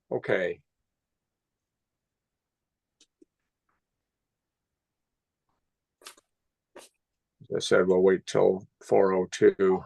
Okay. As I said, we'll wait till 4:02.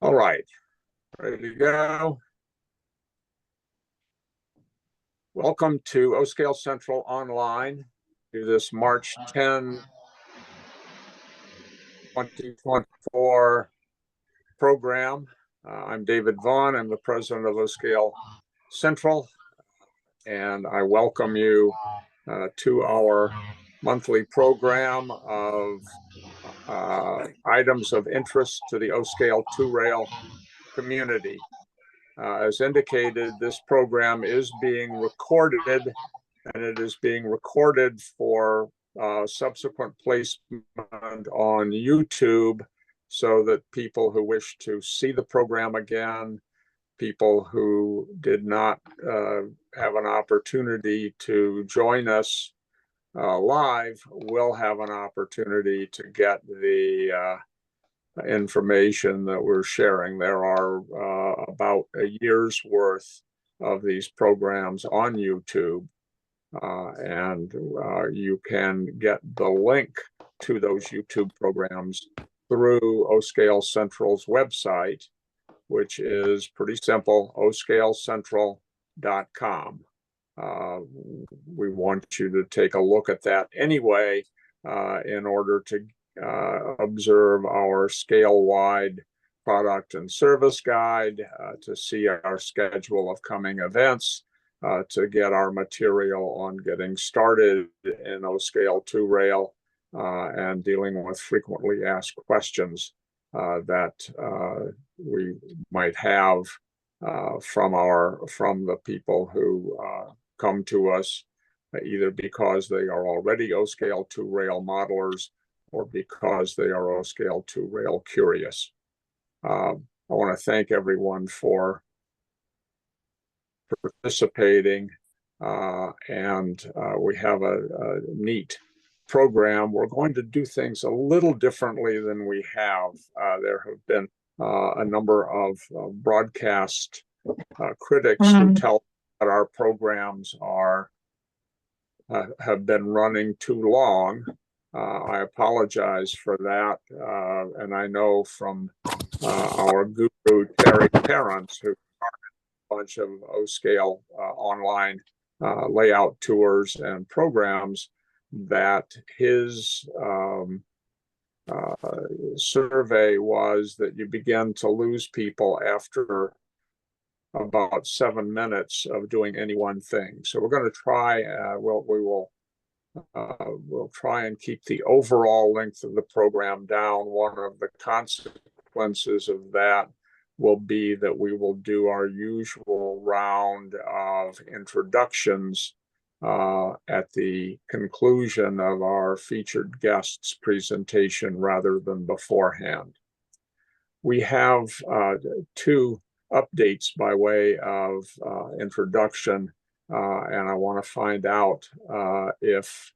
All right, ready to go. Welcome to OSCAL Central Online to this March 10, 2024 program. I'm David Vaughn. I'm the president of OSCAL Central, and I welcome you to our monthly program of items of interest to the OSCAL 2-rail community. As indicated, this program is being recorded, and it is being recorded for subsequent placement on YouTube so that people who wish to see the program again, people who did not have an opportunity to join us live will have an opportunity to get the information that we're sharing. There are about a year's worth of these programs on YouTube, and you can get the link to those YouTube programs through OSCAL Central's website, which is pretty simple, oscalcentral.com. We want you to take a look at that anyway in order to observe our scale-wide product and service guide, to see our schedule of coming events, to get our material on getting started in OSCAL 2-rail and dealing with frequently asked questions that we might have from the people who come to us, either because they are already OSCAL 2-rail modelers or because they are OSCAL 2-rail curious. I want to thank everyone for participating, and we have a neat program. We're going to do things a little differently than we have. There have been a number of broadcast critics who tell that our programs have been running too long. I apologize for that, and I know from our guru Terry Parents, who started a bunch of OSCAL online layout tours and programs, that his survey was that you begin to lose people after about 7 minutes of doing any one thing. So we're going to try. We'll try and keep the overall length of the program down. One of the consequences of that will be that we will do our usual round of introductions at the conclusion of our featured guest's presentation rather than beforehand. We have two updates by way of introduction, and I want to find out if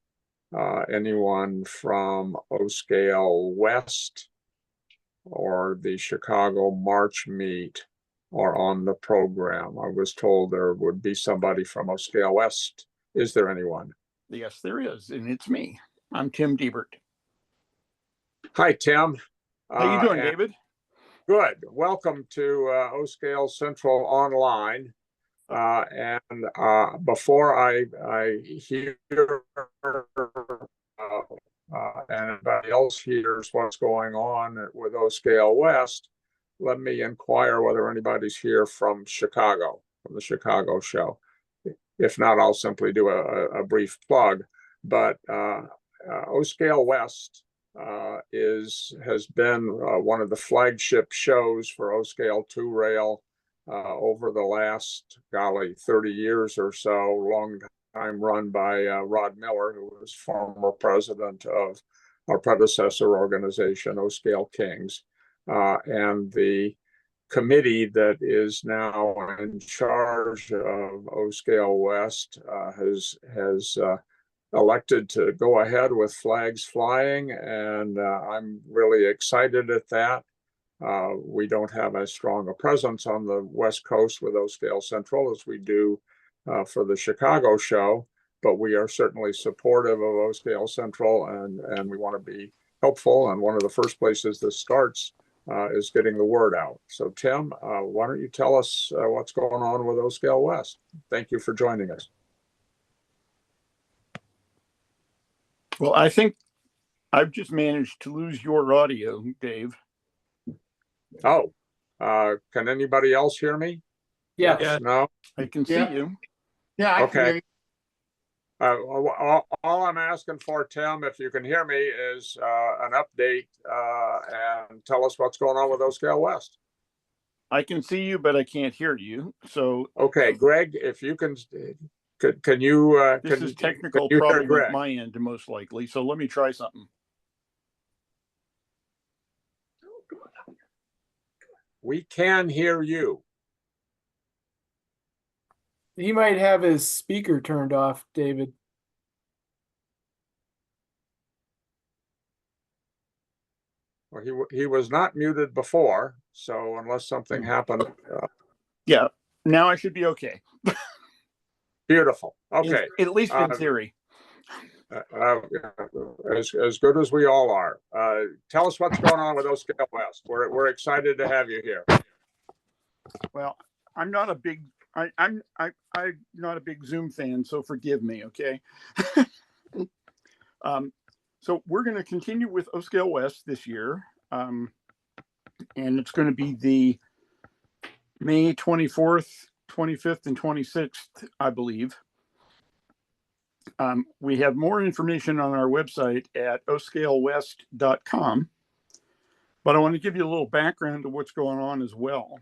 anyone from OSCAL West or the Chicago March meet are on the program. I was told there would be somebody from OSCAL West. Is there anyone? Yes, there is, and it's me. I'm Tim Diebert. Hi, Tim. How you doing, David? Good. Welcome to OSCAL Central Online. And before I hear anybody else hears what's going on with OSCAL West, let me inquire whether anybody's here from Chicago, from the Chicago show. If not, I'll simply do a brief plug. But OSCAL West has been one of the flagship shows for OSCAL 2-rail over the last, 30 years or so, long time run by Rod Miller, who was former president of our predecessor organization, O-Scale Kings. And the committee that is now in charge of O-Scale West has elected to go ahead with flags flying, and I'm really excited at that. We don't have as strong a presence on the West Coast with O-Scale Central as we do for the Chicago show, but we are certainly supportive of O-Scale Central, and we want to be helpful. And one of the first places this starts is getting the word out. So Tim, why don't you tell us what's going on with O-Scale West? Thank you for joining us. Well, I think I've just managed to lose your audio, Dave. Oh, can anybody else hear me? Yeah. Yes, no? I can see you. Yeah, I can hear you. All I'm asking for, Tim, if you can hear me, is an update and tell us what's going on with O-Scale West. I can see you, but I can't hear you. So okay, Greg, if you can you? This is technical problem at my end, most likely. So let me try something. We can hear you. He might have his speaker turned off, David. Well, he was not muted before, so unless something happened. Yeah, now I should be okay. Beautiful. Okay. At least in theory. As good as we all are. Tell us what's going on with O-Scale West. We're excited to have you here. Well, I'm not a big I'm not a big Zoom fan, so forgive me, okay? So we're going to continue with O-Scale West this year, and it's going to be the May 24th, 25th, and 26th, I believe. We have more information on our website at oscalewest.com, but I want to give you a little background to what's going on as well.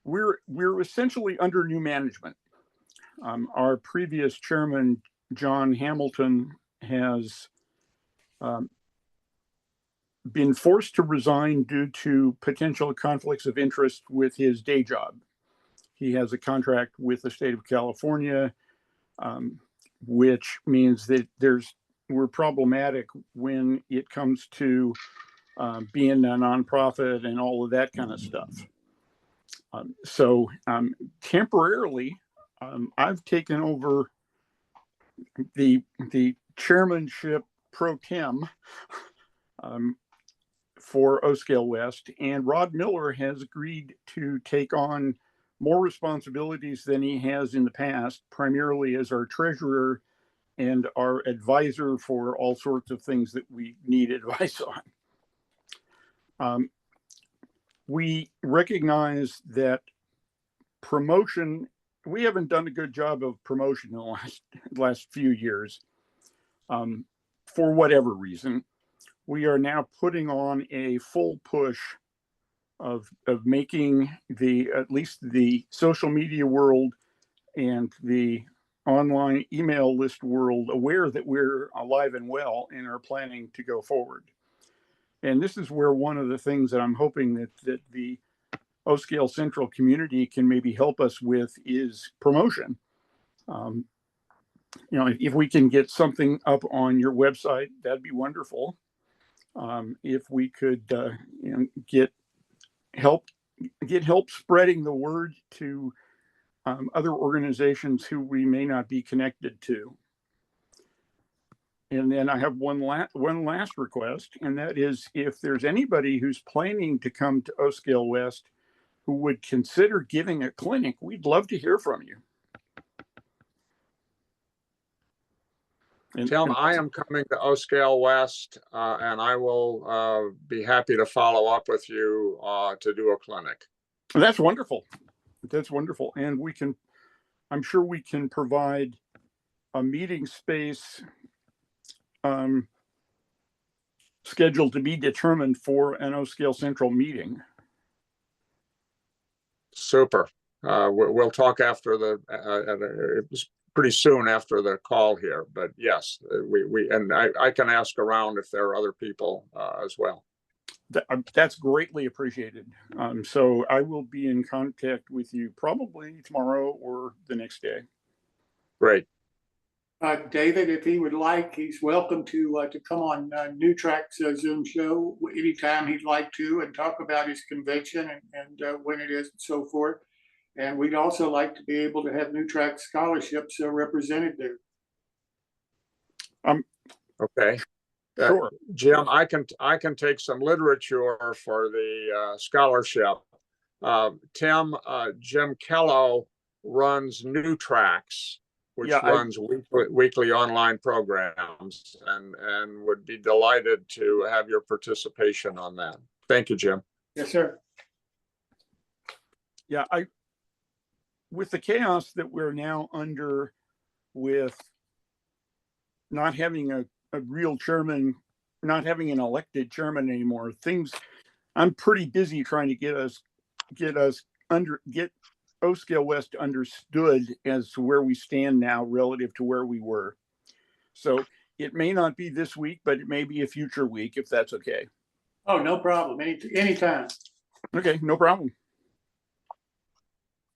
We're essentially under new management. Our previous chairman, John Hamilton, has been forced to resign due to potential conflicts of interest with his day job. He has a contract with the state of California, which means that we're problematic when it comes to being a nonprofit and all of that kind of stuff. So temporarily, I've taken over the chairmanship pro tem for O-Scale West, and Rod Miller has agreed to take on more responsibilities than he has in the past, primarily as our treasurer and our advisor for all sorts of things that we need advice on. We recognize that promotion, we haven't done a good job of promotion in the last few years, for whatever reason. We are now putting on a full push of making at least the social media world and the online email list world aware that we're alive and well and are planning to go forward. And this is where one of the things that I'm hoping that the O-Scale Central community can maybe help us with is promotion. If we can get something up on your website, that'd be wonderful. If we could get help spreading the word to other organizations who we may not be connected to. And then I have one last request, and that is if there's anybody who's planning to come to O-Scale West who would consider giving a clinic, we'd love to hear from you. Tim, I am coming to O-Scale West, and I will be happy to follow up with you to do a clinic. That's wonderful. That's wonderful. And I'm sure we can provide a meeting space scheduled to be determined for an O-Scale Central meeting. Super. We'll talk after it was pretty soon after the call here, but yes, and I can ask around if there are other people as well. That's greatly appreciated. So I will be in contact with you probably tomorrow or the next day. Great. David, if he would like, he's welcome to come on New Track's Zoom show anytime he'd like to and talk about his convention and when it is and so forth. And we'd also like to be able to have New Track scholarships represented there. Okay. Sure. Jim, I can take some literature for the scholarship. Tim, Jim Kello runs New Tracks, which runs weekly online programs, and would be delighted to have your participation on that. Thank you, Jim. Yes, sir. Yeah, with the chaos that we're now under with not having a real chairman, not having an elected chairman anymore, I'm pretty busy trying to get O-Scale West understood as to where we stand now relative to where we were. So it may not be this week, but it may be a future week if that's okay. Oh, no problem. Anytime. Okay, no problem.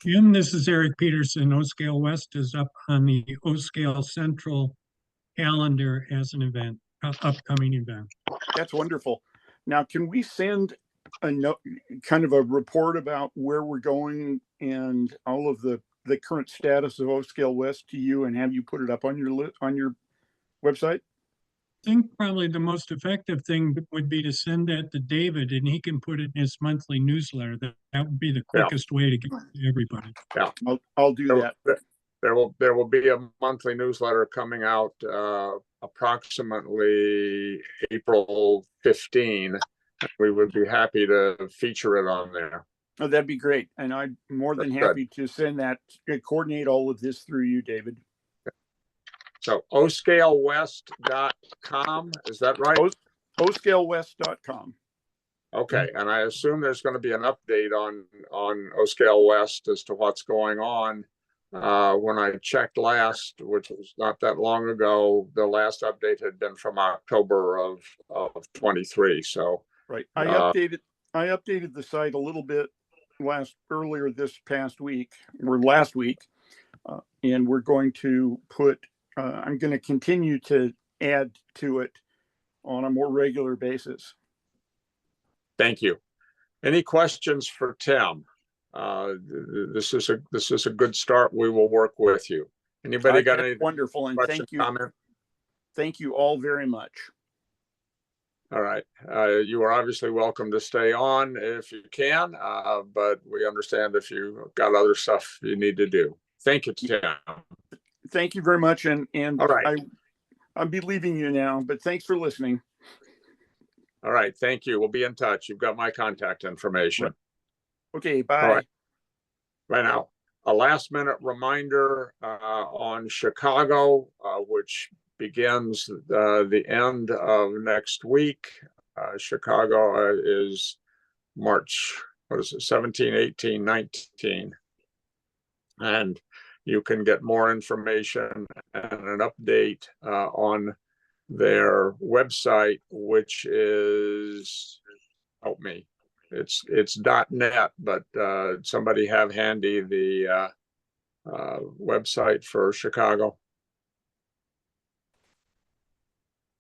Jim, this is Eric Peterson. O-Scale West is up on the O-Scale Central calendar as an event, upcoming event. That's wonderful. Now, can we send a note, kind of a report about where we're going and all of the current status of O-Scale West to you and have you put it up on your website? I think probably the most effective thing would be to send that to David and he can put it in his monthly newsletter. That would be the quickest way to get to everybody. Yeah, I'll do that. There will be a monthly newsletter coming out approximately April 15. We would be happy to feature it on there. Oh, that'd be great. And I'm more than happy to send that, coordinate all of this through you, David. So oscalewest.com, is that right? oscalewest.com. Okay, and I assume there's going to be an update on O-Scale West as to what's going on. When I checked last, which was not that long ago, the last update had been from October of 23. So right, I updated the site a little bit earlier this past week or last week, and we're going to put. I'm going to continue to add to it on a more regular basis. Thank you. Any questions for Tim? This is a good start. We will work with you. Anybody got any wonderful and question, thank you. Comment? Thank you all very much. All right. You are obviously welcome to stay on if you can, but we understand if you got other stuff you need to do. Thank you, Tim. Thank you very much. And all right. I'll be leaving you now, but thanks for listening. All right. Thank you. We'll be in touch. You've got my contact information. Okay. Bye. All right. Right now, a last minute reminder on Chicago, which begins the end of next week. Chicago is March, 17, 18, 19. And you can get more information and an update on their website, which is, help me, it's .net, but somebody have handy the website for Chicago.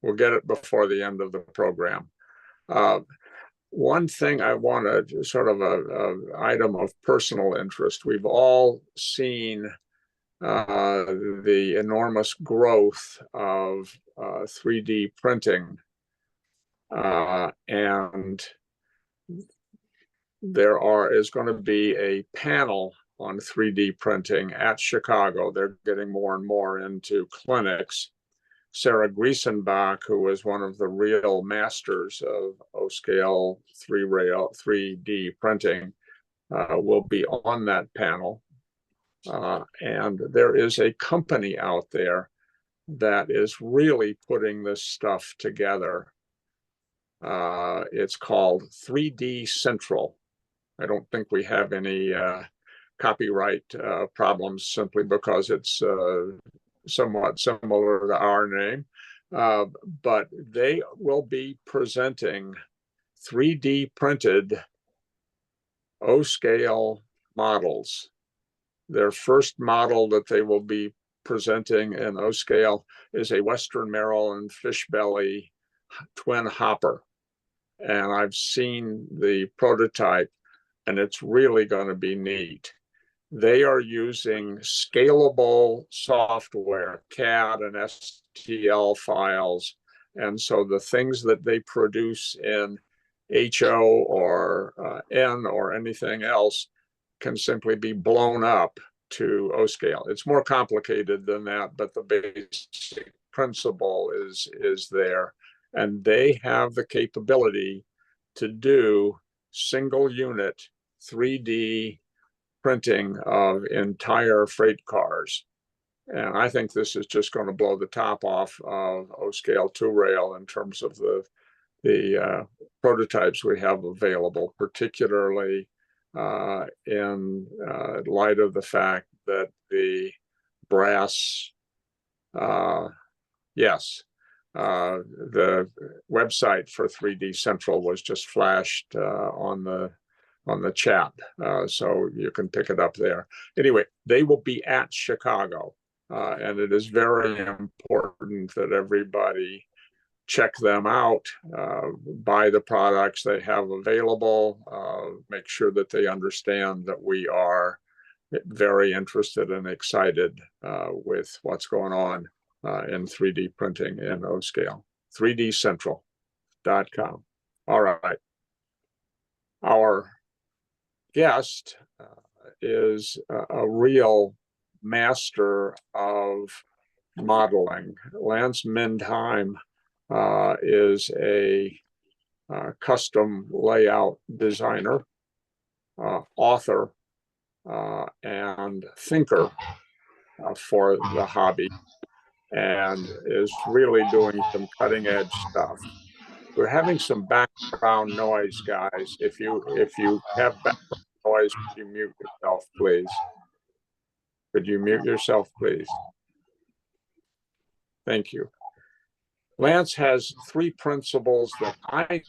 We'll get it before the end of the program. One thing I want to sort of a item of personal interest. We've all seen the enormous growth of 3D printing, and there is going to be a panel on 3D printing at Chicago. They're getting more and more into clinics. Sarah Griesenbach, who was one of the real masters of O-Scale 3D printing, will be on that panel. And there is a company out there that is really putting this stuff together. It's called 3D Central. I don't think we have any copyright problems simply because it's somewhat similar to our name. But they will be presenting 3D printed O-scale models. Their first model that they will be presenting in O-scale is a Western Maryland fish belly twin hopper. And I've seen the prototype, and it's really going to be neat. They are using scalable software, CAD and STL files. And so the things that they produce in HO or N or anything else can simply be blown up to O-scale. It's more complicated than that, but the basic principle is there. And they have the capability to do single unit 3D printing of entire freight cars. And I think this is just going to blow the top off of O-scale 2-rail in terms of the prototypes we have available, particularly in light of the fact that the brass, the website for 3D Central was just flashed on the chat, so you can pick it up there. Anyway, they will be at Chicago, and it is very important that everybody check them out, buy the products they have available, make sure that they understand that we are very interested and excited with what's going on in 3D printing in O-scale. 3dcentral.com. All right. Our guest is a real master of modeling. Lance Mindheim is a custom layout designer, author, and thinker for the hobby, and is really doing some cutting edge stuff. We're having some background noise, guys. If you have background noise, could you mute yourself, please? Could you mute yourself, please? Thank you. Lance has 3 principles that I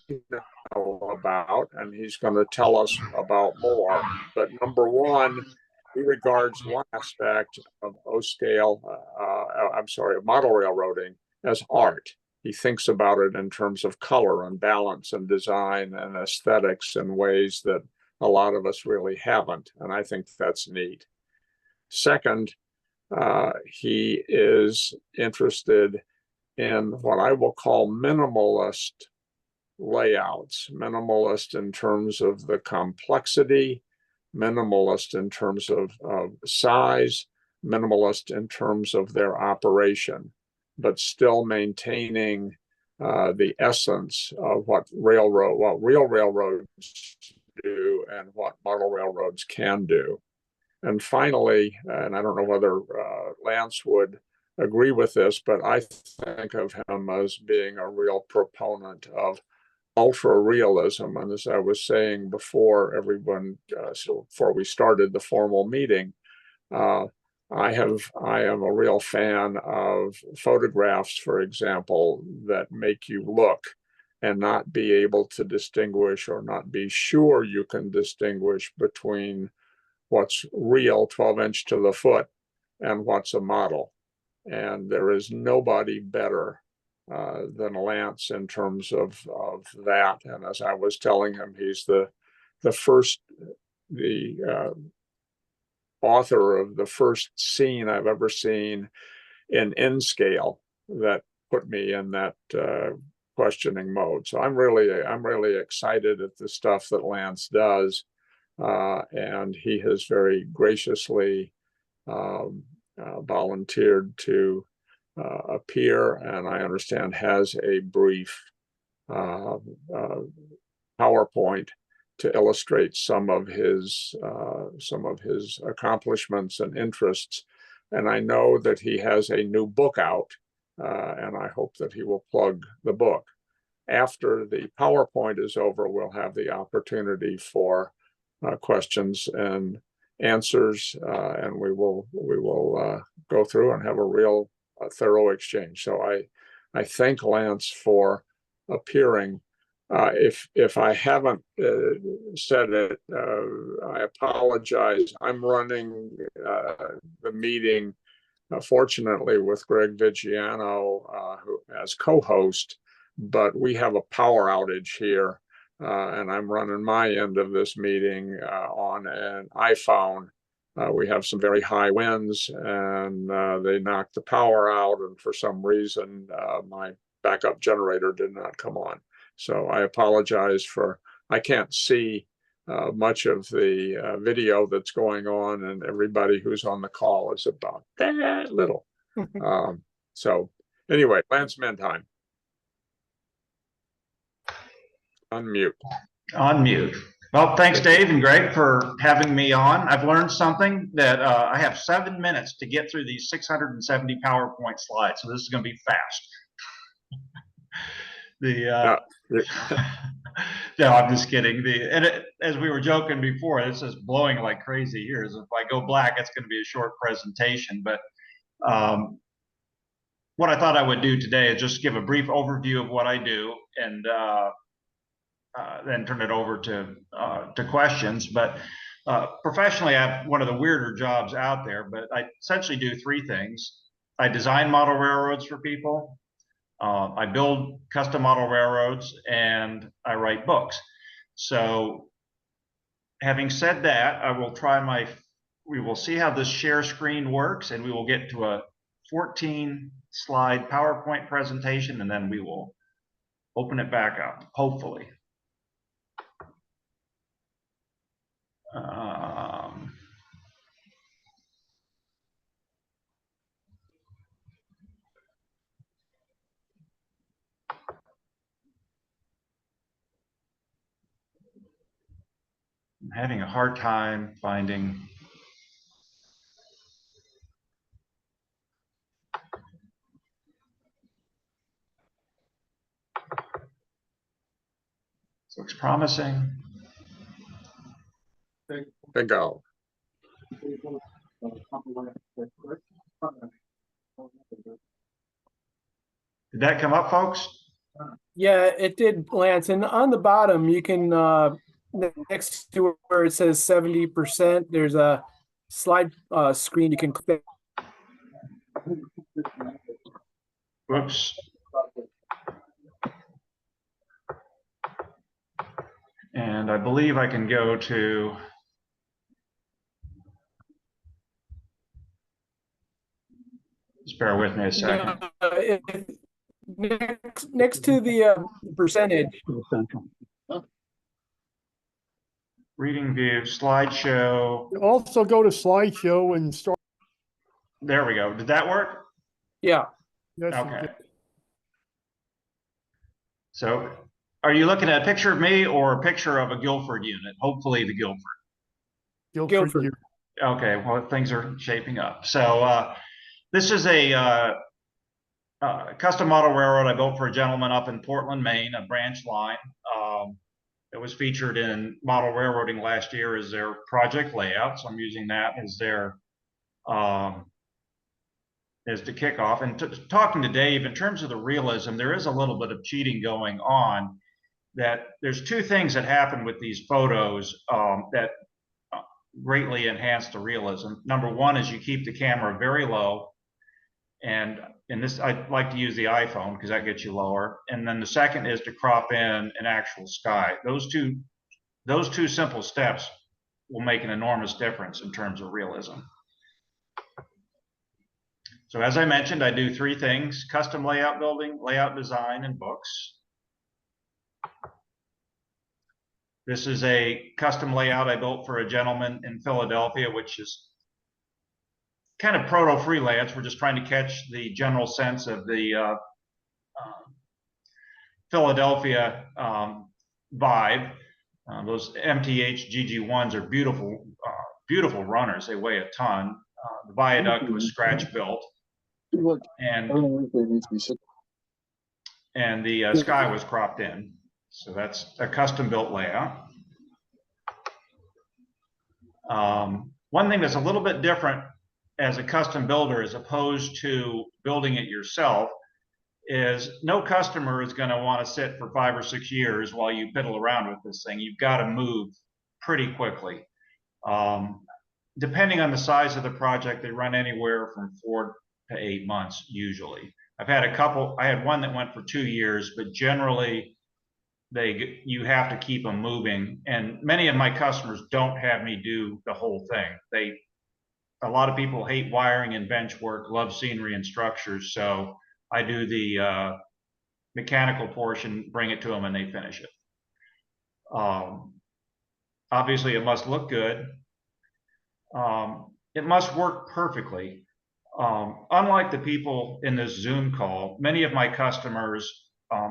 know about, and he's going to tell us about more. But number 1, he regards one aspect of O-scale, of model railroading as art. He thinks about it in terms of color and balance and design and aesthetics in ways that a lot of us really haven't, and I think that's neat. Second, he is interested in what I will call minimalist layouts, minimalist in terms of the complexity, minimalist in terms of size, minimalist in terms of their operation, but still maintaining the essence of what real railroads do and what model railroads can do. And finally, and I don't know whether Lance would agree with this, but I think of him as being a real proponent of ultra realism. And as I was saying before, before we started the formal meeting, I am a real fan of photographs, for example, that make you look and not be able to distinguish or not be sure you can distinguish between what's real 12-inch to the foot and what's a model. And there is nobody better than Lance in terms of that. And as I was telling him, he's the author of the first scene I've ever seen in N-scale that put me in that questioning mode. So I'm really excited at the stuff that Lance does, and he has very graciously volunteered to appear, and I understand has a brief PowerPoint to illustrate some of his accomplishments and interests. And I know that he has a new book out, and I hope that he will plug the book. After the PowerPoint is over, we'll have the opportunity for questions and answers, and we will go through and have a real thorough exchange. So I thank Lance for appearing. If I haven't said it, I apologize. I'm running the meeting, fortunately, with Greg Vigiano who as co-host, but we have a power outage here, and I'm running my end of this meeting on an iPhone. We have some very high winds, and they knocked the power out, and for some reason, my backup generator did not come on. So I apologize I can't see much of the video that's going on, and everybody who's on the call is about that little. So anyway, Lance Mendheim. Unmute. Unmute. Well, thanks, Dave and Greg, for having me on. I've learned something that I have 7 minutes to get through these 670 PowerPoint slides, so this is going to be fast. No, I'm just kidding. As we were joking before, this is blowing like crazy here. So if I go black, it's going to be a short presentation. But what I thought I would do today is just give a brief overview of what I do, and then turn it over to questions. But professionally, I have one of the weirder jobs out there, but I essentially do 3 things. I design model railroads for people. I build custom model railroads, and I write books. So having said that, we will see how this share screen works, and we will get to a 14-slide PowerPoint presentation, and then we will open it back up, hopefully. I'm having a hard time finding. This looks promising. Bingo. Did that come up, folks? Yeah, it did, Lance. And on the bottom, you can next to where it says 70%, there's a slide screen you can click. Whoops. And I believe I can go to. Just bear with me a second. Next to the percentage. Reading view, slideshow. Also go to slideshow and start. There we go. Did that work? Yeah. Yes, Okay. So are you looking at a picture of me or a picture of a Guilford unit? Hopefully the Guilford. Guilford. Okay, well, things are shaping up. So this is a custom model railroad I built for a gentleman up in Portland, Maine, a branch line. It was featured in Model Railroading last year as their project layout. So I'm using that as their as the kickoff. And talking to Dave, in terms of the realism, there is a little bit of cheating going on. That there's 2 things that happen with these photos that greatly enhance the realism. Number one is you keep the camera very low. And in this, I like to use the iPhone because that gets you lower. And then the second is to crop in an actual sky. Those two simple steps will make an enormous difference in terms of realism. So as I mentioned, I do 3 things: custom layout building, layout design, and books. This is a custom layout I built for a gentleman in Philadelphia, which is kind of proto freelance. We're just trying to catch the general sense of the Philadelphia vibe. Those MTH GG1s are beautiful, beautiful runners. They weigh a ton. The viaduct was scratch built, and the sky was cropped in. So that's a custom built layout. One thing that's a little bit different as a custom builder as opposed to building it yourself is no customer is going to want to sit for 5 or 6 years while you fiddle around with this thing. You've got to move pretty quickly. Depending on the size of the project, they run anywhere from 4 to 8 months usually. I've had a couple, I had one that went for 2 years, but generally you have to keep them moving. And many of my customers don't have me do the whole thing. A lot of people hate wiring and bench work, love scenery and structures. So I do the mechanical portion, bring it to them, and they finish it. Obviously, it must look good. It must work perfectly. Unlike the people in this Zoom call, many of my customers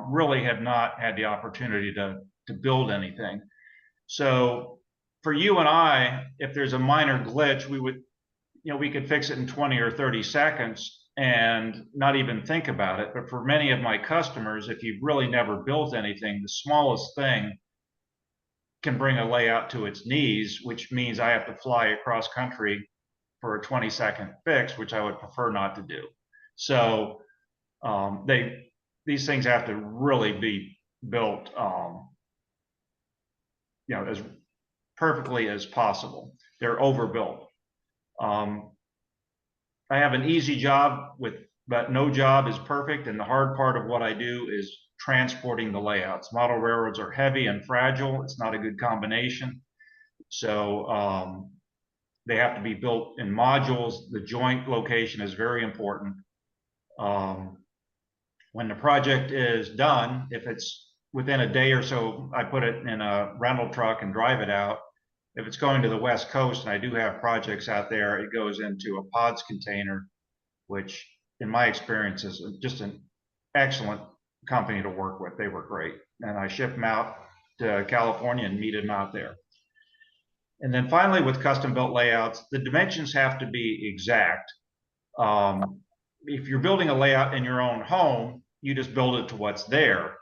really have not had the opportunity to build anything. So for you and I, if there's a minor glitch, we could fix it in 20 or 30 seconds and not even think about it. But for many of my customers, if you've really never built anything, the smallest thing can bring a layout to its knees, which means I have to fly across country for a 20-second fix, which I would prefer not to do. So these things have to really be built as perfectly as possible. They're overbuilt. I have an easy job but no job is perfect, and the hard part of what I do is transporting the layouts. Model railroads are heavy and fragile. It's not a good combination. So they have to be built in modules. The joint location is very important. When the project is done, if it's within a day or so, I put it in a rental truck and drive it out. If it's going to the West Coast, and I do have projects out there, it goes into a pods container, which in my experience is just an excellent company to work with. They were great. And I ship them out to California and meet them out there. And then finally, with custom built layouts, the dimensions have to be exact. If you're building a layout in your own home, you just build it to what's there.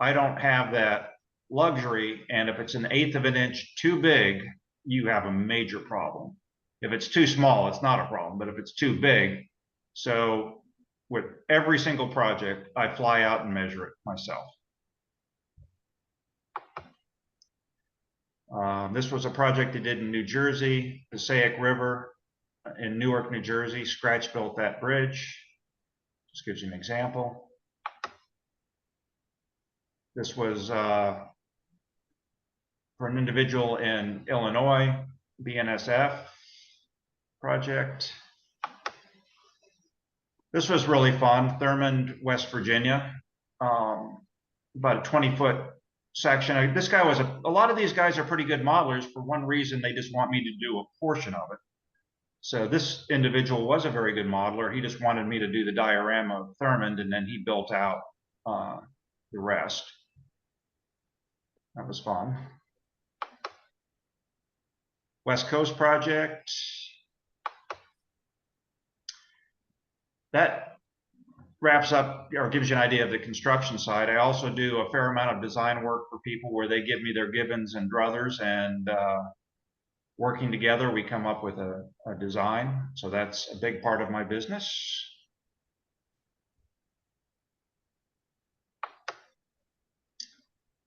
I don't have that luxury, and if it's 1/8 of an inch too big, you have a major problem. If it's too small, it's not a problem, but if it's too big, so with every single project, I fly out and measure it myself. This was a project I did in New Jersey, Passaic River in Newark, New Jersey. Scratch built that bridge. Just gives you an example. This was for an individual in Illinois, BNSF project. This was really fun. Thurmond, West Virginia, about a 20-foot section. This guy was a lot of these guys are pretty good modelers. For one reason, they just want me to do a portion of it. So this individual was a very good modeler. He just wanted me to do the diorama of Thurmond, and then he built out the rest. That was fun. West Coast project. That wraps up or gives you an idea of the construction side. I also do a fair amount of design work for people where they give me their Gibbons and druthers, and working together, we come up with a design. So that's a big part of my business.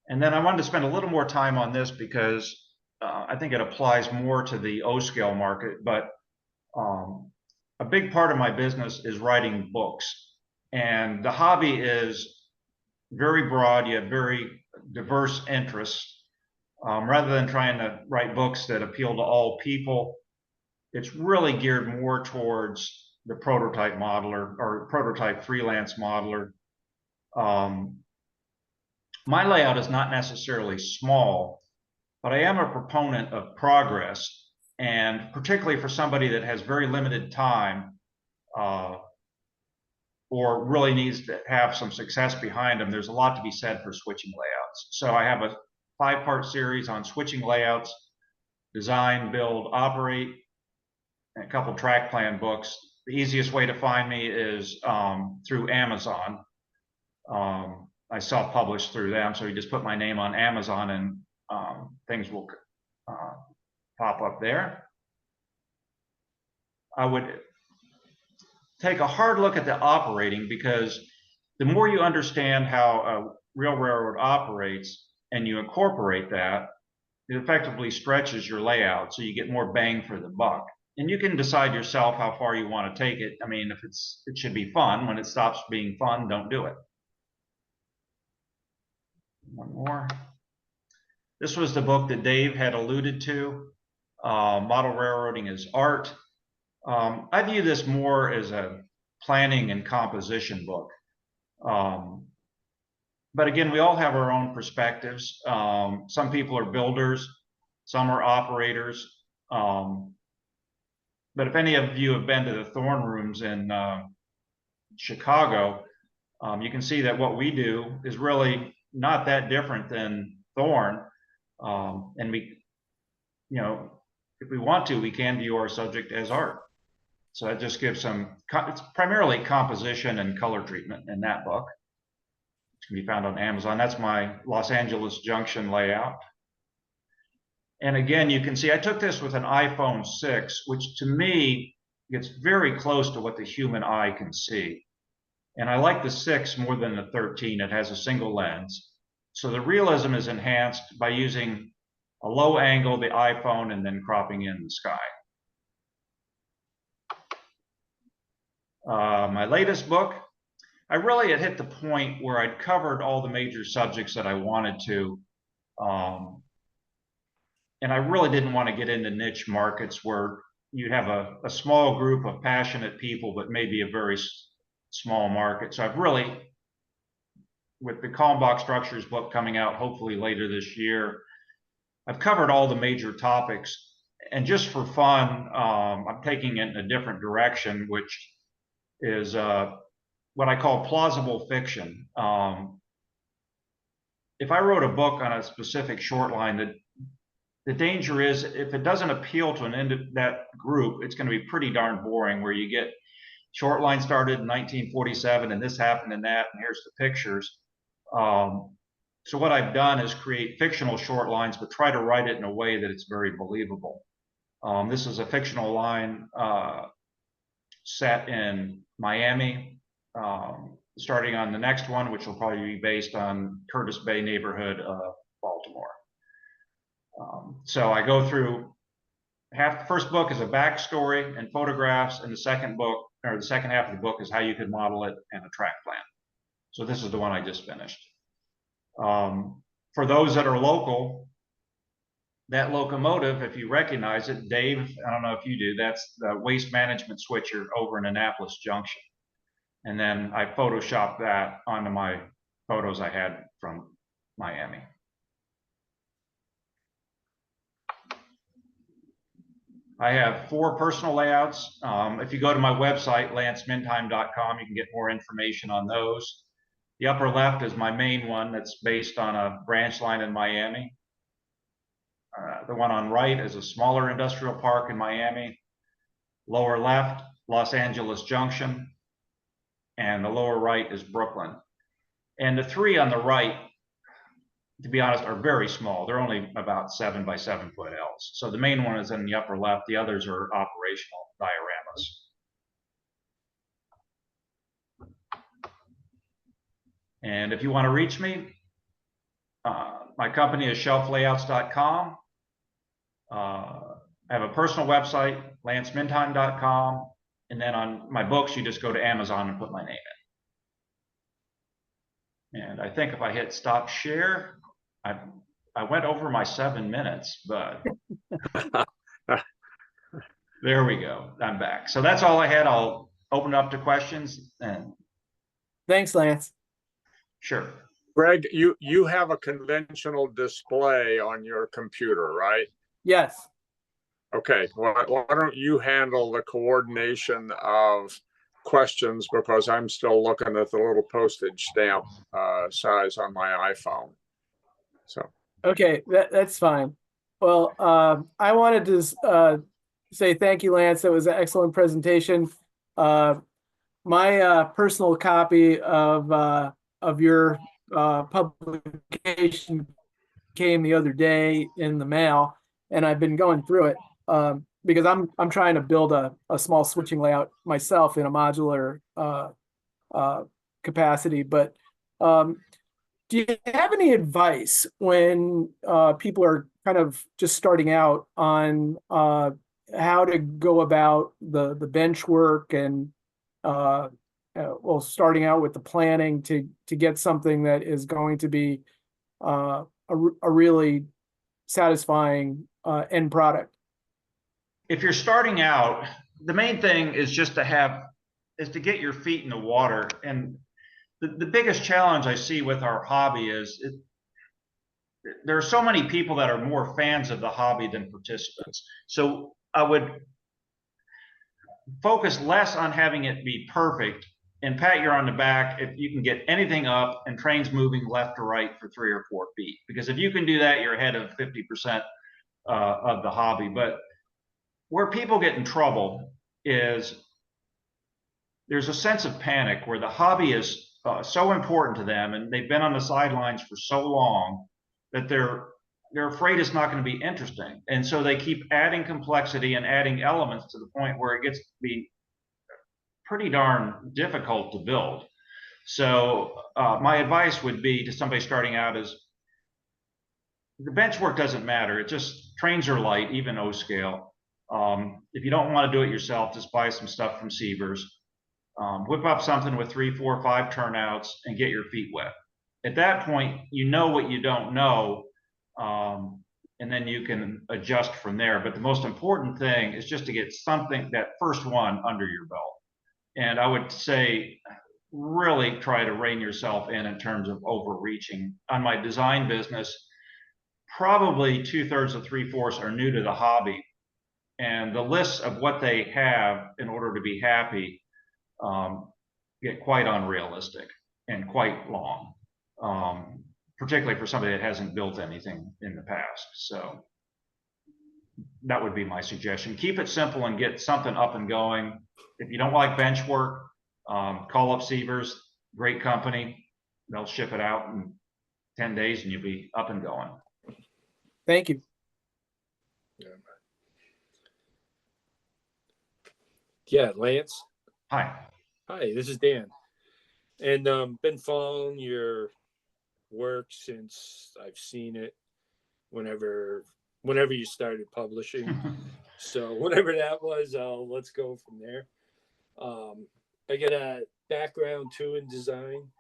And then I wanted to spend a little more time on this because I think it applies more to the O-scale market, but a big part of my business is writing books. And the hobby is very broad. You have very diverse interests. Rather than trying to write books that appeal to all people, it's really geared more towards the prototype modeler or prototype freelance modeler. My layout is not necessarily small, but I am a proponent of progress, and particularly for somebody that has very limited time or really needs to have some success behind them, there's a lot to be said for switching layouts. So I have a 5-part series on switching layouts, design, build, operate, and a couple track plan books. The easiest way to find me is through Amazon. I self-publish through them, so you just put my name on Amazon and things will pop up there. I would take a hard look at the operating, because the more you understand how a real railroad operates and you incorporate that, it effectively stretches your layout so you get more bang for the buck. And you can decide yourself how far you want to take it. I mean, if it should be fun. When it stops being fun, don't do it. One more. This was the book that Dave had alluded to, Model Railroading as Art. I view this more as a planning and composition book. But again, we all have our own perspectives. Some people are builders, some are operators. But if any of you have been to the Thorn Rooms in Chicago, you can see that what we do is really not that different than Thorn. And we, you know, if we want to, we can view our subject as art. So that just gives some, it's primarily composition and color treatment in that book. It can be found on Amazon. That's my Los Angeles Junction layout. And again, you can see I took this with an iPhone 6, which to me gets very close to what the human eye can see. And I like the 6 more than the 13. It has a single lens. So the realism is enhanced by using a low angle, the iPhone, and then cropping in the sky. My latest book, I really had hit the point where I'd covered all the major subjects that I wanted to. And I really didn't want to get into niche markets where you'd have a small group of passionate people, but maybe a very small market. So I've really, with the Kalmbach Structures book coming out hopefully later this year, I've covered all the major topics. And just for fun, I'm taking it in a different direction, which is what I call plausible fiction. If I wrote a book on a specific short line, the danger is if it doesn't appeal to that group, it's going to be pretty darn boring, where you get short line started in 1947 and this happened and that, and here's the pictures. So what I've done is create fictional short lines, but try to write it in a way that it's very believable. This is a fictional line set in Miami, starting on the next one, which will probably be based on Curtis Bay neighborhood of Baltimore. So I go through the first book is a backstory and photographs, and the second book, or the second half of the book, is how you could model it and a track plan. So this is the one I just finished. For those that are local, that locomotive, if you recognize it, Dave, I don't know if you do, that's the waste management switcher over in Annapolis Junction. And then I photoshopped that onto my photos I had from Miami. I have 4 personal layouts. If you go to my website, lancemintime.com, you can get more information on those. The upper left is my main one that's based on a branch line in Miami. The one on right is a smaller industrial park in Miami. Lower left, Los Angeles Junction. And the lower right is Brooklyn. And the 3 on the right, to be honest, are very small. They're only about 7 by 7 foot L's. So the main one is in the upper left. The others are operational dioramas. And if you want to reach me, my company is shelflayouts.com. I have a personal website, lancemintime.com. And then on my books, you just go to Amazon and put my name in. And I think if I hit stop share, I went over my 7 minutes, but there we go. I'm back. So that's all I had. I'll open up to questions. And Thanks, Lance. Sure. Greg, you have a conventional display on your computer, right? Yes. Okay, well, why don't you handle the coordination of questions, because I'm still looking at the little postage stamp size on my iPhone. So. Okay, that's fine. Well, I wanted to say thank you, Lance. That was an excellent presentation. My personal copy of your publication came the other day in the mail, and I've been going through it. because I'm trying to build a small switching layout myself in a modular capacity. But do you have any advice when people are kind of just starting out on how to go about the bench work and well, starting out with the planning to get something that is going to be a really satisfying end product? If you're starting out, the main thing is just to get your feet in the water. And the biggest challenge I see with our hobby is there are so many people that are more fans of the hobby than participants. So I would focus less on having it be perfect and pat you on the back if you can get anything up and trains moving left to right for 3 or 4 feet. Because if you can do that, you're ahead of 50% of the hobby. But where people get in trouble is there's a sense of panic where the hobby is so important to them, and they've been on the sidelines for so long that they're afraid it's not going to be interesting. And so they keep adding complexity and adding elements to the point where it gets to be pretty darn difficult to build. So my advice would be to somebody starting out is the bench work doesn't matter. It just trains are light, even O scale. If you don't want to do it yourself, just buy some stuff from Sievers. Whip up something with 3, 4, 5 turnouts and get your feet wet. At that point, you know what you don't know, and then you can adjust from there. But the most important thing is just to get something, that first one, under your belt. And I would say really try to rein yourself in terms of overreaching. On my design business, probably 2/3 to 3/4 are new to the hobby. And the lists of what they have in order to be happy get quite unrealistic and quite long, particularly for somebody that hasn't built anything in the past. So that would be my suggestion. Keep it simple and get something up and going. If you don't like bench work, call up Sievers, great company. They'll ship it out in 10 days and you'll be up and going. Thank you. Yeah, Lance. Hi. Hi, this is Dan. And been following your work since I've seen it whenever you started publishing. So whatever that was, let's go from there. I get a background too in design,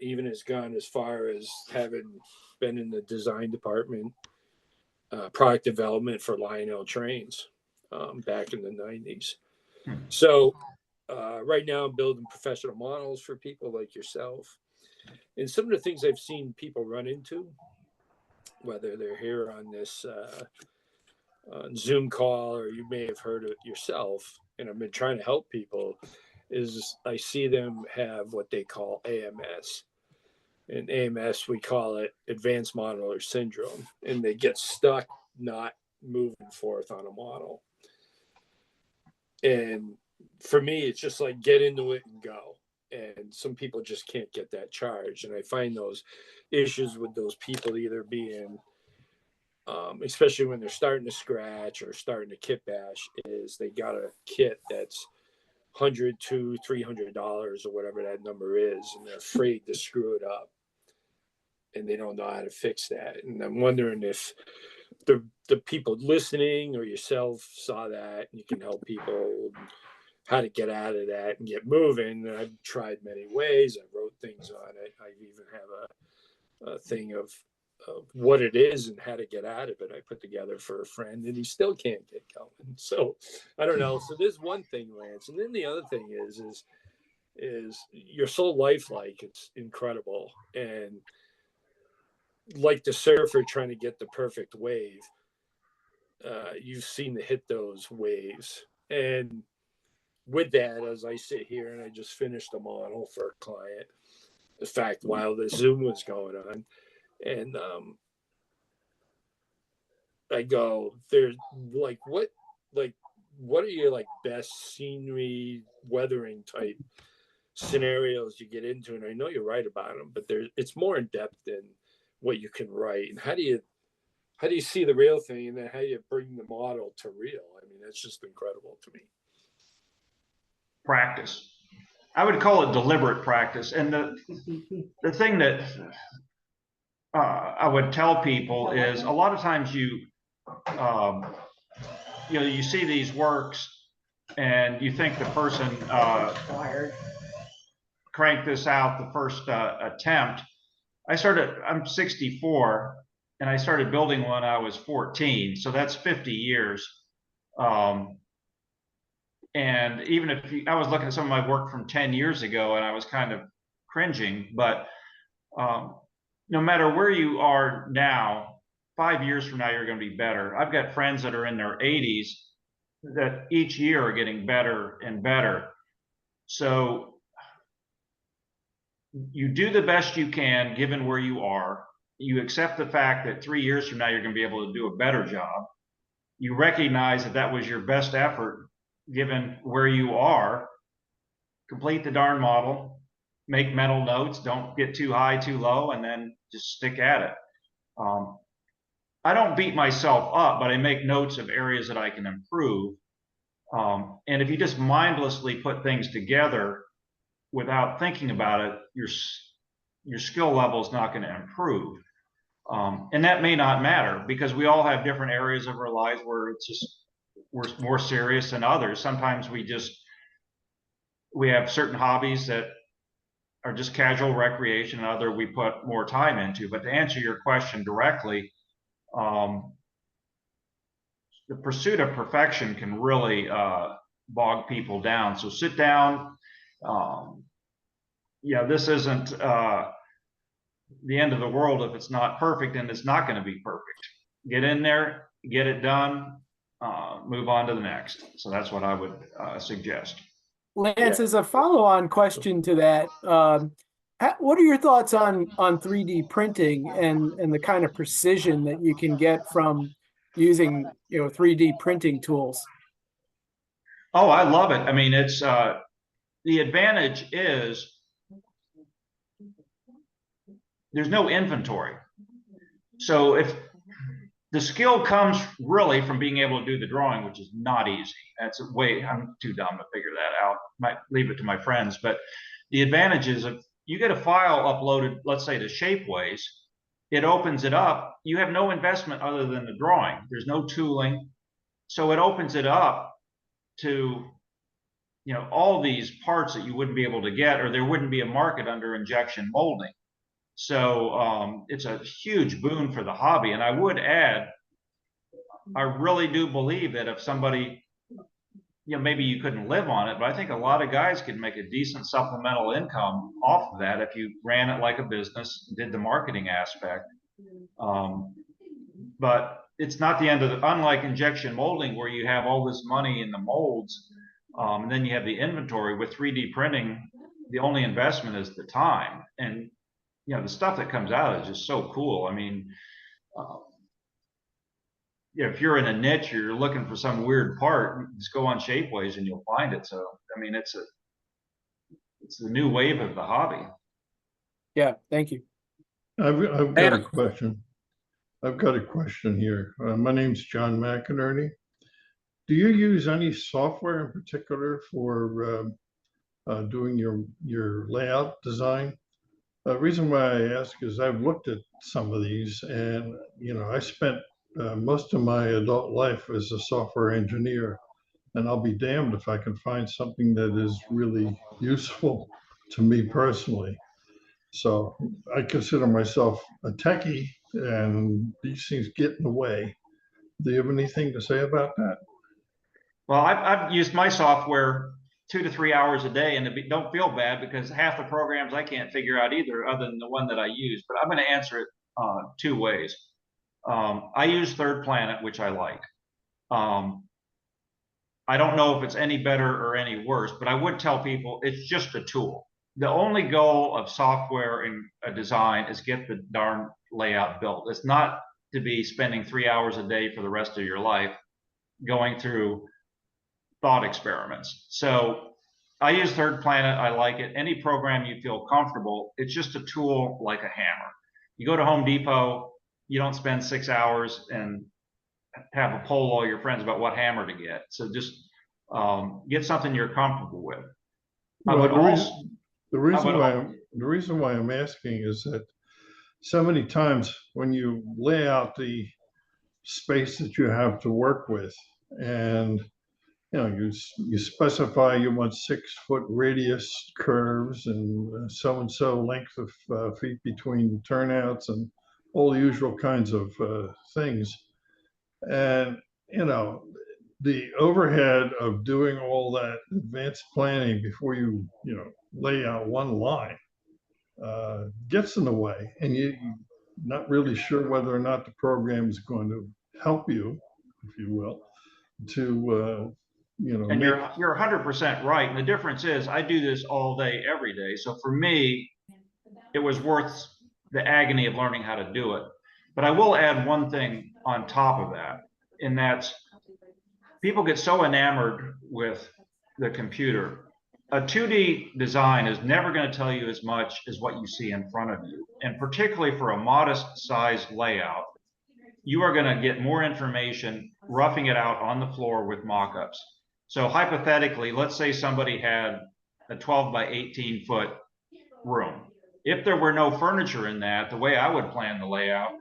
even has gone as far as having been in the design department, product development for Lionel trains back in the 90s. So right now I'm building professional models for people like yourself. And some of the things I've seen people run into, whether they're here on this Zoom call or you may have heard it yourself, and I've been trying to help people, is I see them have what they call AMS. In AMS, we call it Advanced Modeler Syndrome, and they get stuck not moving forth on a model. And for me, it's just like get into it and go. And some people just can't get that charge. And I find those issues with those people either being, especially when they're starting to scratch or starting to kit bash, is they got a kit that's $100 to $300 or whatever that number is, and they're afraid to screw it up. And they don't know how to fix that. And I'm wondering if the people listening or yourself saw that and you can help people how to get out of that and get moving. And I've tried many ways. I wrote things on it. I even have a thing of what it is and how to get out of it. I put together for a friend and he still can't get going. So I don't know. So there's one thing, Lance. And then the other thing is you're so lifelike. It's incredible. And like the surfer trying to get the perfect wave, you've seen to hit those waves. And with that, as I sit here and I just finished a model for a client, in fact, while the Zoom was going on, and I go, there's like, what are your like best scenery weathering type scenarios you get into? And I know you write about them, but it's more in depth than what you can write. And how do you how do you see the real thing, and then how do you bring the model to real? I mean, that's just incredible to me. Practice. I would call it deliberate practice. And the thing that I would tell people is a lot of times you you see these works and you think the person cranked this out the first attempt. I'm 64 and I started building when I was 14. So that's 50 years. And even if I was looking at some of my work from 10 years ago and I was kind of cringing, but no matter where you are now, 5 years from now, you're going to be better. I've got friends that are in their 80s that each year are getting better and better. So you do the best you can given where you are. You accept the fact that 3 years from now, you're going to be able to do a better job. You recognize that that was your best effort given where you are. Complete the darn model, make mental notes, don't get too high, too low, and then just stick at it. I don't beat myself up, but I make notes of areas that I can improve. And if you just mindlessly put things together without thinking about it, your skill level is not going to improve. And that may not matter because we all have different areas of our lives where we're more serious than others. Sometimes we have certain hobbies that are just casual recreation, and other we put more time into. But to answer your question directly, the pursuit of perfection can really bog people down. So sit down. This isn't the end of the world if it's not perfect, and it's not going to be perfect. Get in there, get it done, move on to the next. So that's what I would suggest. Lance, as a follow-on question to that, what are your thoughts on 3D printing and the kind of precision that you can get from using 3D printing tools? Oh, I love it. I mean, it's the advantage is there's no inventory. So if the skill comes really from being able to do the drawing, which is not easy. I'm too dumb to figure that out. Might leave it to my friends. But the advantage is if you get a file uploaded, let's say to Shapeways, it opens it up. You have no investment other than the drawing. There's no tooling. So it opens it up to all these parts that you wouldn't be able to get, or there wouldn't be a market under injection molding. So it's a huge boon for the hobby. And I would add, I really do believe that if somebody, maybe you couldn't live on it, but I think a lot of guys could make a decent supplemental income off of that if you ran it like a business, did the marketing aspect. But it's not the end of unlike injection molding where you have all this money in the molds, and then you have the inventory. With 3D printing, the only investment is the time. And the stuff that comes out is just so cool. I mean, if you're in a niche, you're looking for some weird part, just go on Shapeways and you'll find it. So, I mean, it's the new wave of the hobby. Yeah, thank you. I've got a question. I've got a question here. My name's John McInerney. Do you use any software in particular for doing your layout design? The reason why I ask is I've looked at some of these, and I spent most of my adult life as a software engineer, and I'll be damned if I can find something that is really useful to me personally. So I consider myself a techie, and these things get in the way. Do you have anything to say about that? Well, I've used my software 2 to 3 hours a day, and don't feel bad because half the programs I can't figure out either, other than the one that I use. But I'm going to answer it 2 ways. I use Third Planet, which I like. I don't know if it's any better or any worse, but I would tell people it's just a tool. The only goal of software in a design is get the darn layout built. It's not to be spending 3 hours a day for the rest of your life going through thought experiments. So I use Third Planet. I like it. Any program you feel comfortable, it's just a tool like a hammer. You go to Home Depot, you don't spend 6 hours and have a poll all your friends about what hammer to get. So just get something you're comfortable with. Well, the reason why I'm asking is that so many times when you lay out the space that you have to work with, and you specify you want 6-foot radius curves and so length of feet between turnouts and all the usual kinds of things. And, the overhead of doing all that advanced planning before you lay out one line gets in the way, and you're not really sure whether or not the program is going to help you, if you will, to and you're 100% right. And the difference is I do this all day, every day. So for me, it was worth the agony of learning how to do it. But I will add one thing on top of that, and that's people get so enamored with the computer. A 2D design is never going to tell you as much as what you see in front of you. And particularly for a modest size layout, you are going to get more information roughing it out on the floor with mock-ups. So hypothetically, let's say somebody had a 12 by 18 foot room. If there were no furniture in that, the way I would plan the layout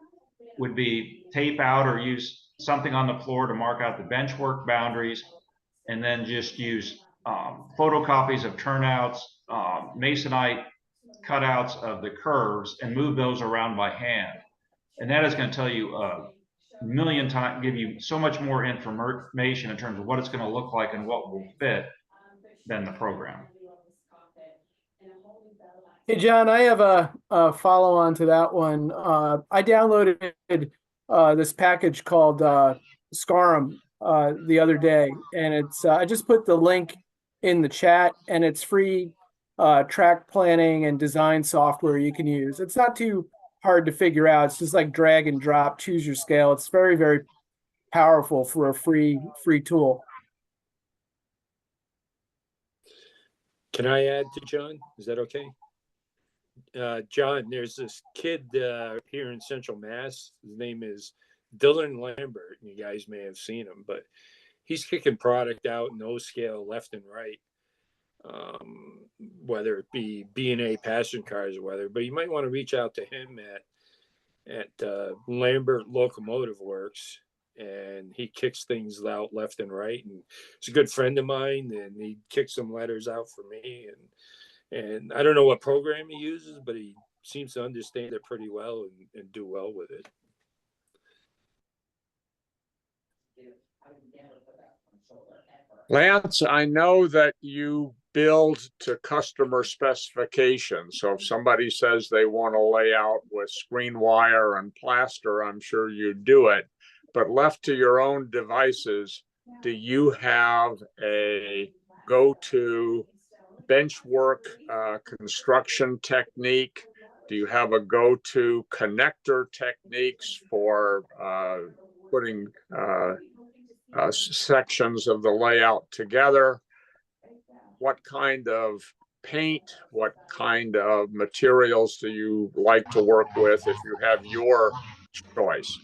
would be tape out or use something on the floor to mark out the benchwork boundaries, and then just use photocopies of turnouts, masonite cutouts of the curves, and move those around by hand. And that is going to tell you a million times, give you so much more information in terms of what it's going to look like and what will fit than the program. Hey, John, I have a follow on to that one. I downloaded this package called SCARM the other day, and it's I just put the link in the chat, and it's free track planning and design software you can use. It's not too hard to figure out. It's just like drag and drop, choose your scale. It's very, very powerful for a free tool. Can I add to John? Is that okay? John, there's this kid here in Central Mass. His name is Dylan Lambert. You guys may have seen him, but he's kicking product out in O scale left and right, whether it be B&A passenger cars or whether. But you might want to reach out to him at Lambert Locomotive Works, and he kicks things out left and right. And he's a good friend of mine, and he kicks some letters out for me. And I don't know what program he uses, but he seems to understand it pretty well and do well with it. Lance, I know that you build to customer specifications. So if somebody says they want to lay out with screen wire and plaster, I'm sure you do it. But left to your own devices, do you have a go-to benchwork construction technique? Do you have a go-to connector techniques for putting sections of the layout together? What kind of paint, what kind of materials do you like to work with if you have your choice?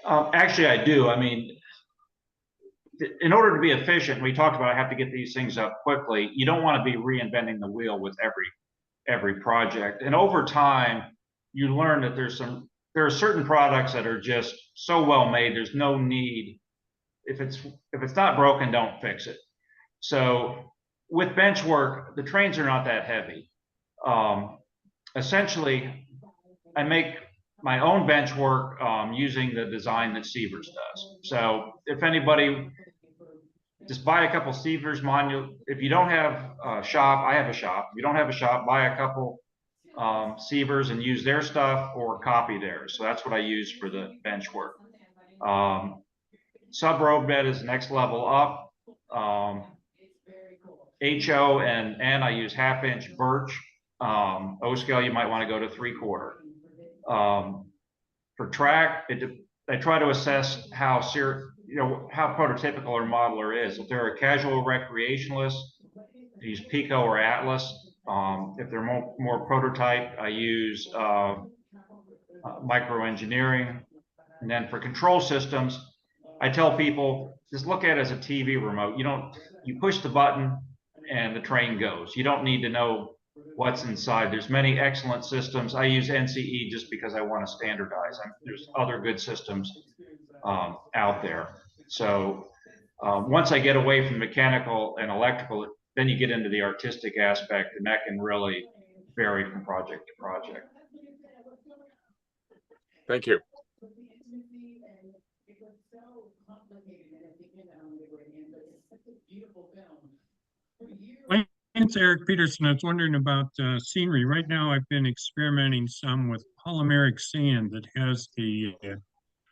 Actually, I do. I mean, in order to be efficient, we talked about I have to get these things up quickly. You don't want to be reinventing the wheel with every project. And over time, you learn that there are certain products that are just so well made. There's no need. If it's not broken, don't fix it. So with bench work, the trains are not that heavy. Essentially, I make my own bench work using the design that Sievers does. So if anybody, just buy a couple Sievers modules. If you don't have a shop, I have a shop. If you don't have a shop, buy a couple Sievers and use their stuff or copy theirs. So that's what I use for the bench work. Sub road bed is next level up. HO and I use 1/2 inch birch. O scale, you might want to go to 3/4. For track, I try to assess how prototypical our modeler is. If they're a casual recreationalist, I use Pico or Atlas. If they're more prototype, I use microengineering. And then for control systems, I tell people, just look at it as a TV remote. You push the button and the train goes. You don't need to know what's inside. There's many excellent systems. I use NCE just because I want to standardize. There's other good systems out there. So once I get away from mechanical and electrical, then you get into the artistic aspect, and that can really vary from project to project. Thank you. It's Eric Peterson. I was wondering about scenery. Right now, I've been experimenting some with polymeric sand that has the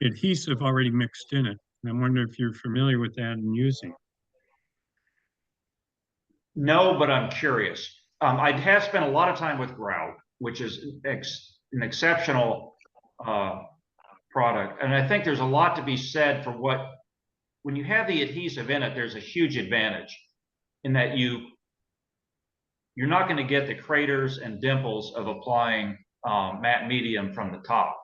adhesive already mixed in it. And I'm wondering if you're familiar with that and using. No, but I'm curious. I have spent a lot of time with grout, which is an exceptional product. And I think there's a lot to be said for when you have the adhesive in it, there's a huge advantage in that you're not going to get the craters and dimples of applying matte medium from the top.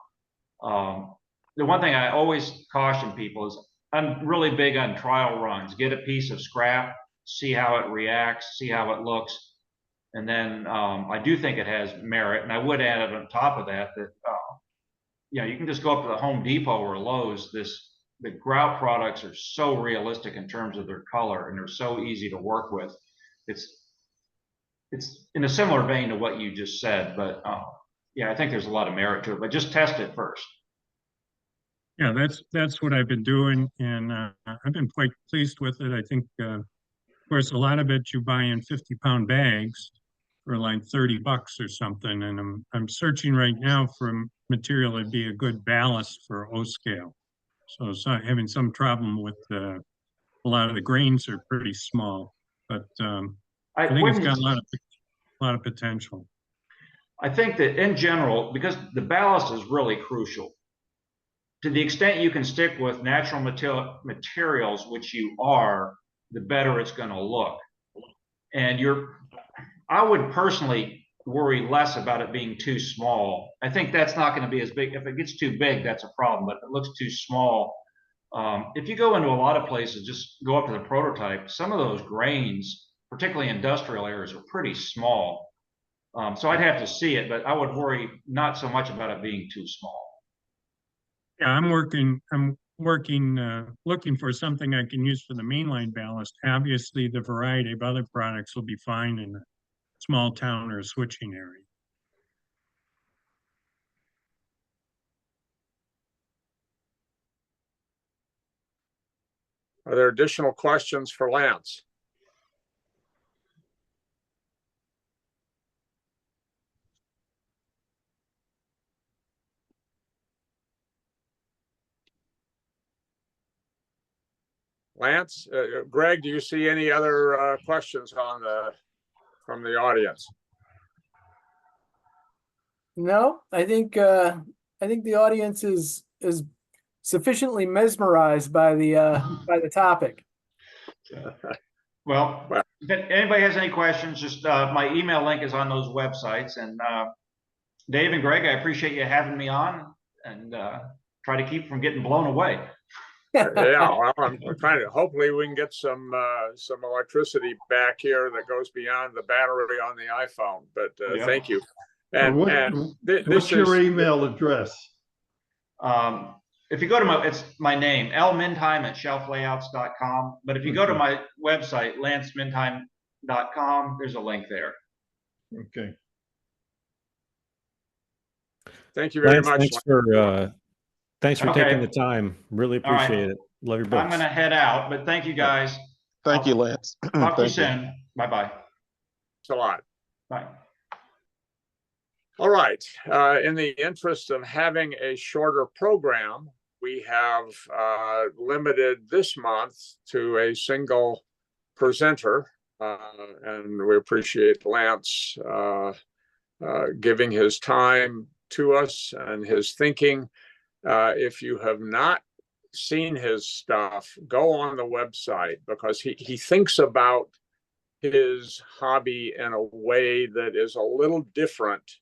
The one thing I always caution people is I'm really big on trial runs. Get a piece of scrap, see how it reacts, see how it looks. And then I do think it has merit. And I would add it on top of that, you can just go up to the Home Depot or Lowe's. The grout products are so realistic in terms of their color, and they're so easy to work with. It's in a similar vein to what you just said, but yeah, I think there's a lot of merit to it, but just test it first. Yeah, that's what I've been doing, and I've been quite pleased with it. I think, of course, a lot of it you buy in 50-pound bags for like $30 or something, and I'm searching right now for material that'd be a good ballast for O scale. So it's not having some problem with a lot of the grains are pretty small, but I think it's got a lot of potential. I think that in general, because the ballast is really crucial, to the extent you can stick with natural materials, which you are, the better it's going to look. And I would personally worry less about it being too small. I think that's not going to be as big. If it gets too big, that's a problem, but if it looks too small, if you go into a lot of places, just go up to the prototype, some of those grains, particularly industrial areas, are pretty small. So I'd have to see it, but I would worry not so much about it being too small. Yeah, I'm working, looking for something I can use for the mainline ballast. Obviously, the variety of other products will be fine in a small town or a switching area. Are there additional questions for Lance? Lance, Greg, do you see any other questions from the audience? No, I think the audience is sufficiently mesmerized by the topic. Well, if anybody has any questions, just my email link is on those websites. And Dave and Greg, I appreciate you having me on, and try to keep from getting blown away. Yeah, well, I'm trying to. Hopefully, we can get some electricity back here that goes beyond the battery on the iPhone. But yeah. Thank you. And, what's your email address? If you go to it's my name, lmindheim@shelflayouts.com. But if you go to my website, lancemindheim.com, there's a link there. Okay. Thank you very much. Thanks for taking the time. Really appreciate it. Love your books. I'm going to head out, but thank you guys. Thank you, Lance. Talk to you soon. Bye-bye. Thanks a lot. Bye. All right. In the interest of having a shorter program, we have limited this month to a single presenter, and we appreciate Lance giving his time to us and his thinking. If you have not seen his stuff, go on the website, because he thinks about his hobby in a way that is a little different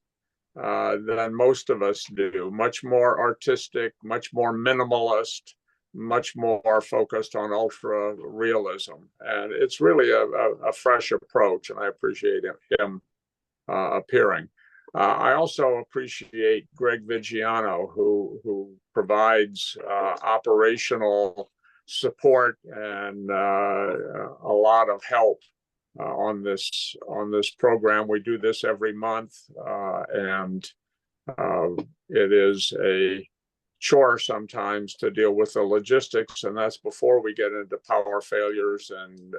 than most of us do. Much more artistic, much more minimalist, much more focused on ultra realism. And it's really a fresh approach, and I appreciate him appearing. I also appreciate Greg Vigiano, who provides operational support and a lot of help on this program. We do this every month, and it is a chore sometimes to deal with the logistics, and that's before we get into power failures and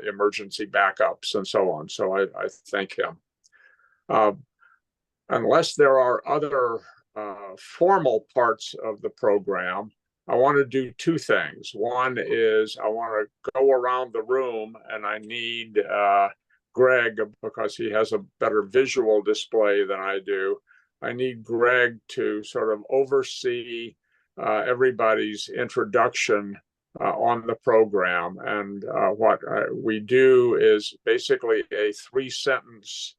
emergency backups and so on. So I thank him. Unless there are other formal parts of the program, I want to do two things. One is I want to go around the room, and I need Greg, because he has a better visual display than I do. I need Greg to sort of oversee everybody's introduction on the program. And what we do is basically a 3-sentence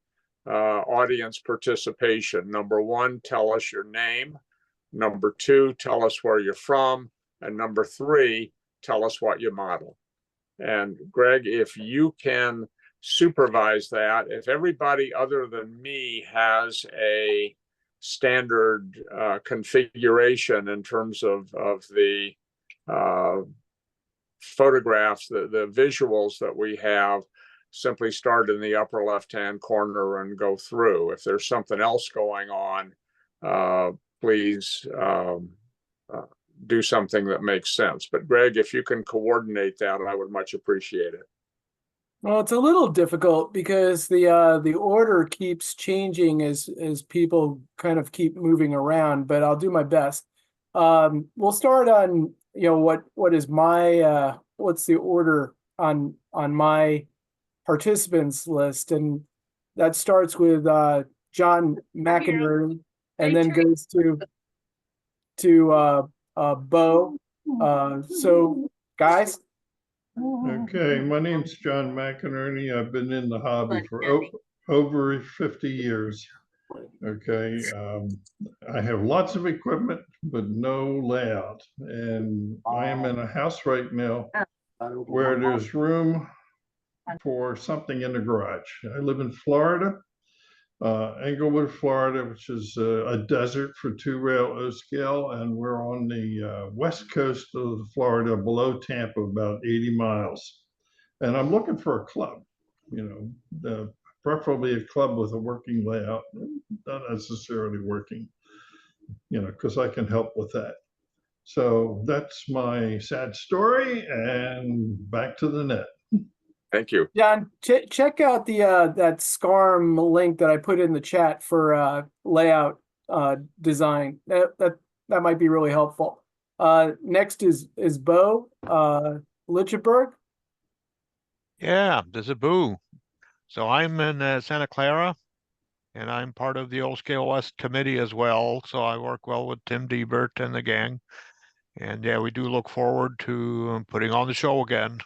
audience participation. Number one, tell us your name. Number two, tell us where you're from. And number three, tell us what you model. And Greg, if you can supervise that, if everybody other than me has a standard configuration in terms of the photographs, the visuals that we have, simply start in the upper left-hand corner and go through. If there's something else going on, please do something that makes sense. But Greg, if you can coordinate that, I would much appreciate it. Well, it's a little difficult because the order keeps changing as people kind of keep moving around, but I'll do my best. We'll start on, what is my what's the order on my participants list, and that starts with John McInerney and then goes to Bo. So guys. Okay, my name's John McInerney. I've been in the hobby for over 50 years. Okay, I have lots of equipment, but no layout. And I am in a house right now where there's room for something in the garage. I live in Florida, Englewood, Florida, which is a desert for two-rail O-scale, and we're on the west coast of Florida, below Tampa, about 80 miles. And I'm looking for a club, preferably a club with a working layout, not necessarily working, because I can help with that. So that's my sad story, and back to the net. Thank you. John, check out the that SCARM link that I put in the chat for layout design. That might be really helpful. Next is Bo Lichtenberg. Yeah, this is Boo. So I'm in Santa Clara, and I'm part of the O-Scale West committee as well. So I work well with Tim Diebert and the gang. And yeah, we do look forward to putting on the show again.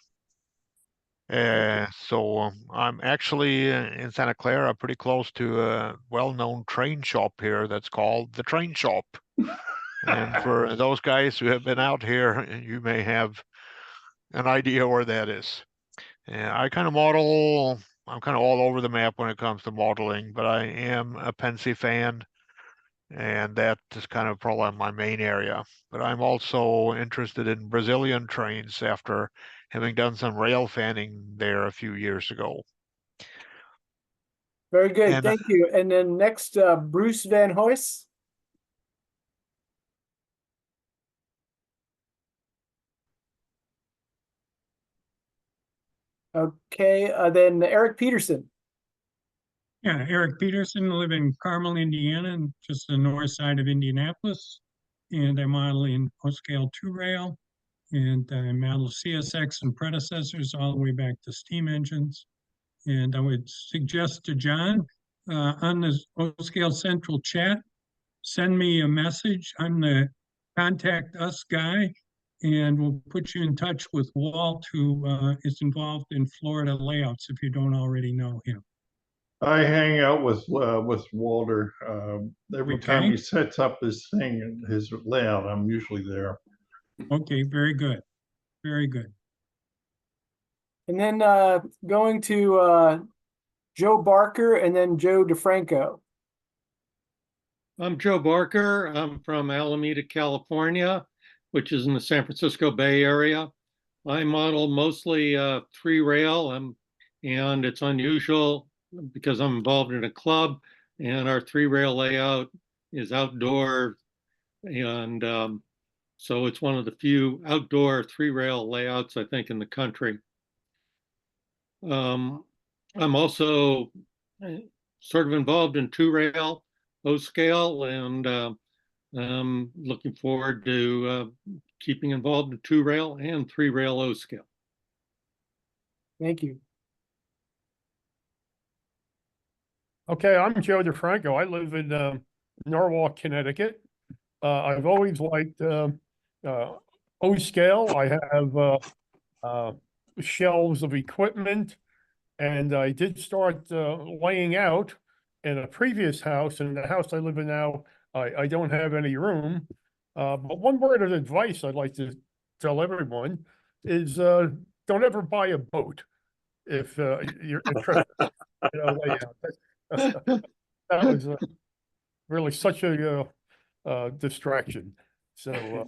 So I'm actually in Santa Clara, pretty close to a well-known train shop here that's called the Train Shop. And for those guys who have been out here, you may have an idea where that is. I kind of model, I'm kind of all over the map when it comes to modeling, but I am a Pennsy fan, and that is kind of probably my main area. But I'm also interested in Brazilian trains after having done some rail fanning there a few years ago. Very good, thank you. And then next, Bruce Van Hoys. Okay, then Eric Peterson. Yeah, Eric Peterson, live in Carmel, Indiana, just the north side of Indianapolis. And I model in O-Scale 2-rail, and I model CSX and predecessors all the way back to steam engines. And I would suggest to John, on the O-Scale Central chat, send me a message. I'm the contact us guy, and we'll put you in touch with Walt, who is involved in Florida layouts if you don't already know him. I hang out with Walter. Every time Okay. he sets up his thing, his layout, I'm usually there. Okay, very good. Very good. And then going to Joe Barker and then Joe DeFranco. I'm Joe Barker. I'm from Alameda, California, which is in the San Francisco Bay Area. I model mostly three rail, and it's unusual because I'm involved in a club, and our three rail layout is outdoor, and so it's one of the few outdoor three rail layouts I think in the country. I'm also sort of involved in two rail O scale, and I'm looking forward to keeping involved in two rail and three rail O scale. Thank you. Okay, I'm Joe DeFranco. I live in Norwalk, Connecticut. I've always liked O scale. I have shelves of equipment, and I did start laying out in a previous house. In the house I live in now, I don't have any room. But one word of advice I'd like to tell everyone is don't ever buy a boat if you're interested in a layout. That was really such a distraction. So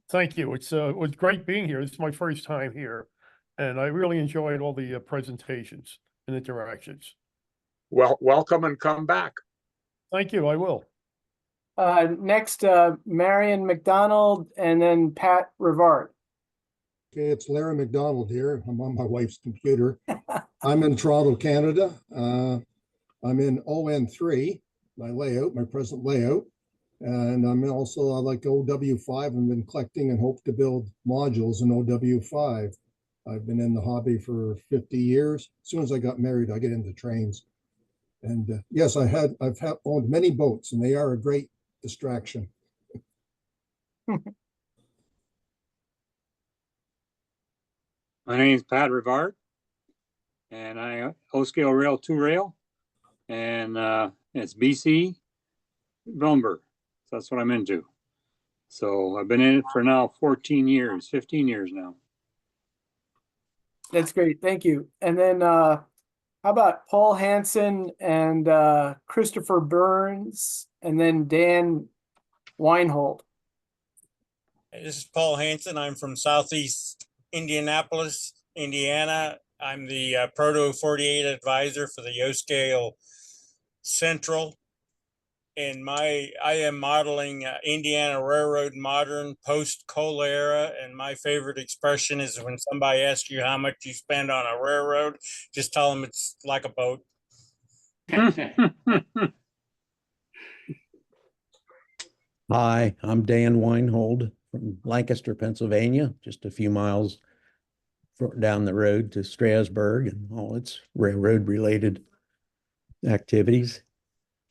thank you. It was great being here. This is my first time here, and I really enjoyed all the presentations and interactions. Well, welcome and come back. Thank you. I will. Next, Marion McDonald and then Pat Rivard. Okay, it's Larry McDonald here. I'm on my wife's computer. I'm in Toronto, Canada. I'm in ON3, my present layout. And I'm also, I like OW5. I've been collecting and hope to build modules in OW5. I've been in the hobby for 50 years. As soon as I got married, I get into trains. And yes, I've owned many boats, and they are a great distraction. My name is Pat Rivard, and I O-scale rail 2 rail, and it's BC lumber. So that's what I'm into. So I've been in it for now 15 years now. That's great. Thank you. And then how about Paul Hansen and Christopher Burns and then Dan Weinhold? This is Paul Hansen. I'm from Southeast Indianapolis, Indiana. I'm the Proto 48 advisor for the O-scale Central. And I am modeling Indiana Railroad modern post-coal era. And my favorite expression is when somebody asks you how much you spend on a railroad, just tell them it's like a boat. Hi, I'm Dan Weinhold from Lancaster, Pennsylvania, just a few miles down the road to Strasburg and all its railroad related activities.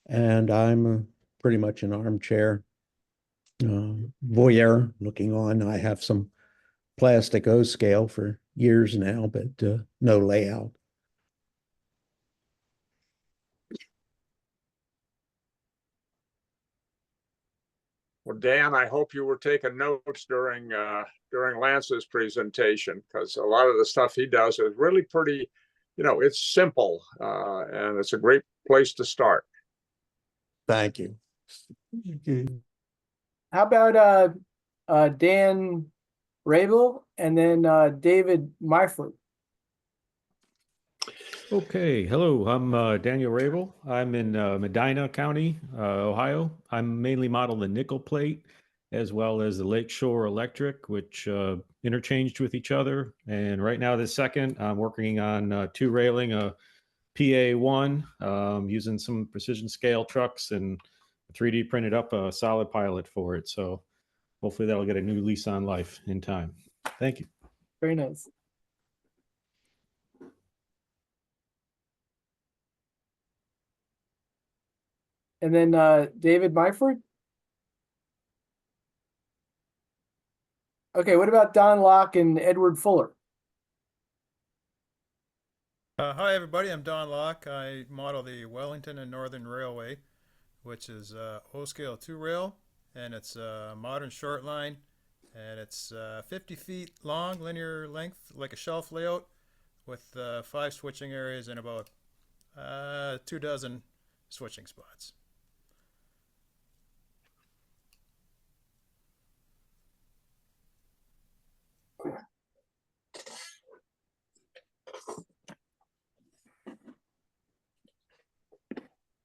And I'm pretty much an armchair voyeur looking on. I have some plastic O scale for years now, but no layout. Well, Dan, I hope you were taking notes during Lance's presentation, because a lot of the stuff he does is really pretty, it's simple, and it's a great place to start. Thank you. How about Dan Rabel and then David Myford? Okay, hello, I'm Daniel Rabel. I'm in Medina County, Ohio. I'm mainly modeled the nickel plate as well as the Lakeshore Electric, which interchanged with each other. And right now, this second, I'm working on two railing a PA1 using some precision scale trucks and 3D printed up a solid pilot for it. So hopefully that'll get a new lease on life in time. Thank you. Very nice. And then David Myford. Okay, what about Don Locke and Edward Fuller? Hi, everybody. I'm Don Locke. I model the Wellington and Northern Railway, which is O-scale 2 rail, and it's a modern short line, and it's 50 feet long, linear length, like a shelf layout, with 5 switching areas and about 2 dozen switching spots.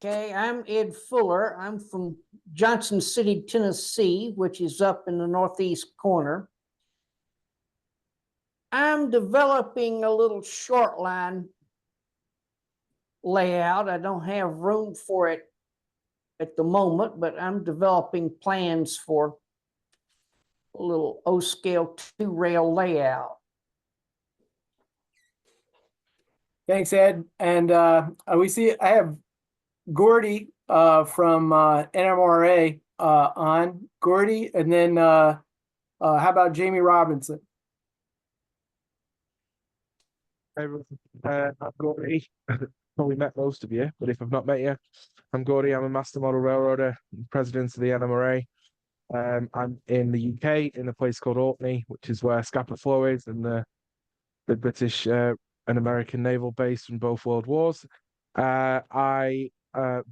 Okay, I'm Ed Fuller. I'm from Johnson City, Tennessee, which is up in the northeast corner. I'm developing a little short line layout. I don't have room for it at the moment, but I'm developing plans for a little O-scale 2 rail layout. Thanks, Ed. And I have Gordy from NMRA on. Gordy, and then how about Jamie Robinson? Hey, I'm Gordy. Probably met most of you, but if I've not met you, I'm Gordy. I'm a master model railroader, president of the NMRA. I'm in the UK in a place called Orkney, which is where Scapa Flow is, and the British and American naval base from both world wars. I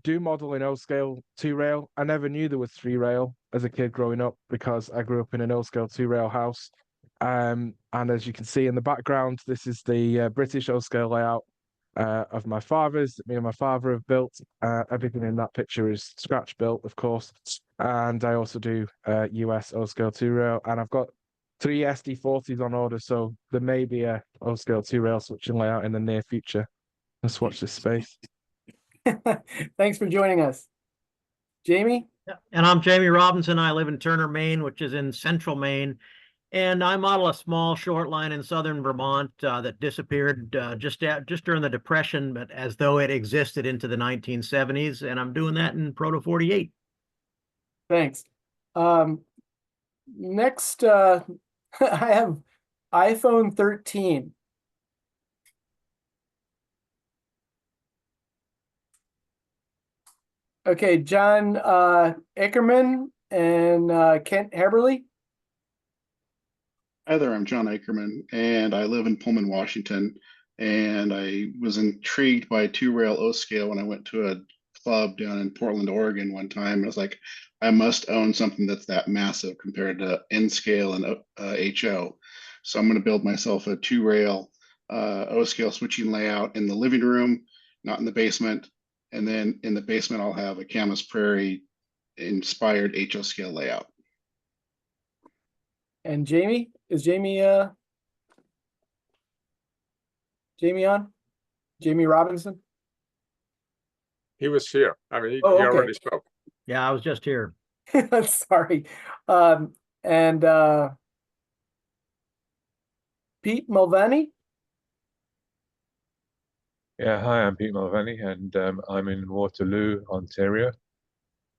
do model in O-scale 2 rail. I never knew there was 3 rail as a kid growing up because I grew up in an O-scale 2 rail house. And as you can see in the background, this is the British O-scale layout of my father's that me and my father have built. Everything in that picture is scratch built, of course. And I also do US O-scale 2 rail, and I've got 3 SD40s on order, so there may be a O-scale 2 rail switching layout in the near future. Let's watch this space. Thanks for joining us. Jamie? And I'm Jamie Robinson. I live in Turner, Maine, which is in central Maine. And I model a small short line in southern Vermont that disappeared just during the Depression, but as though it existed into the 1970s. And I'm doing that in Proto 48. Thanks. Next, I have iPhone 13. Okay, John Ackerman and Kent Haberly. Hi there, I'm John Ackerman, and I live in Pullman, Washington. And I was intrigued by 2 rail O-scale when I went to a club down in Portland, Oregon one time. I was like, I must own something that's that massive compared to N-scale and HO. So I'm going to build myself a 2 rail O-scale switching layout in the living room, not in the basement. And then in the basement, I'll have a Camas Prairie inspired HO scale layout. And Jamie? Is Jamie Jamie on? Jamie Robinson? He was here. I mean, he okay. already spoke. Yeah, I was just here. Sorry. And Pete Mulvaney? Yeah, hi, I'm Pete Mulvaney, and I'm in Waterloo, Ontario.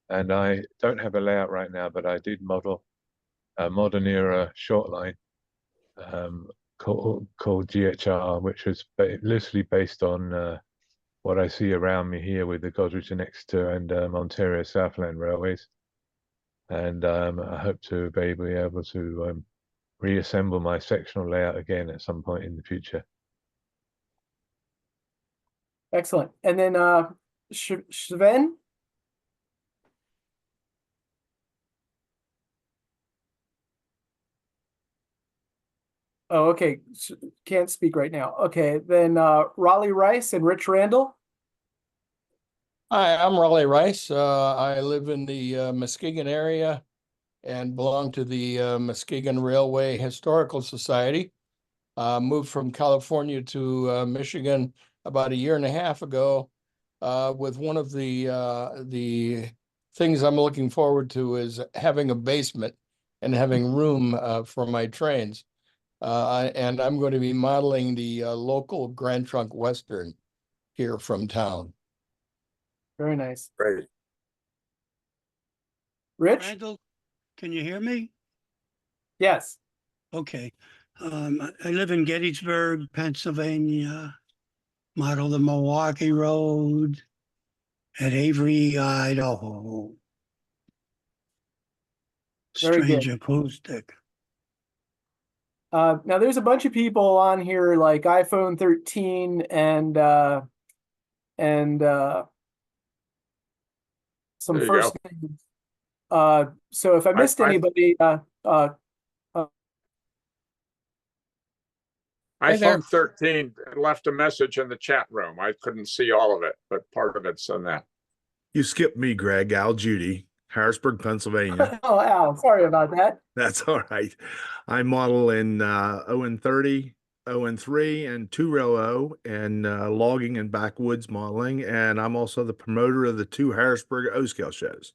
And I don't have a layout right now, but I did model a modern era short line called GHR, which was loosely based on what I see around me here with the Godrich and Exeter and Ontario Southland Railways. And I hope to be able to reassemble my sectional layout again at some point in the future. Excellent. And then Sven? Oh, okay. Can't speak right now. Okay, then Raleigh Rice and Rich Randall. Hi, I'm Raleigh Rice. I live in the Muskegon area and belong to the Muskegon Railway Historical Society. Moved from California to Michigan about 1.5 years ago. With one of the things I'm looking forward to is having a basement and having room for my trains. And I'm going to be modeling the local Grand Trunk Western here from town. Very nice. Great. Rich? Randall, can you hear me? Yes. Okay. I live in Gettysburg, Pennsylvania, Model the Milwaukee Road at Avery, Idaho. Very good. Strange acoustic. Now there's a bunch of people on here like iPhone 13 and some There you first go. names. So if I missed I- anybody, Hey there. iPhone 13 left a message in the chat room. I couldn't see all of it, but part of it's in that. You skipped me, Greg. Al Judy, Harrisburg, Pennsylvania. oh, Al, sorry about that. That's all right. I model in ON30, ON3, and 2RO and logging and backwoods modeling. And I'm also the promoter of the 2 Harrisburg O-scale shows.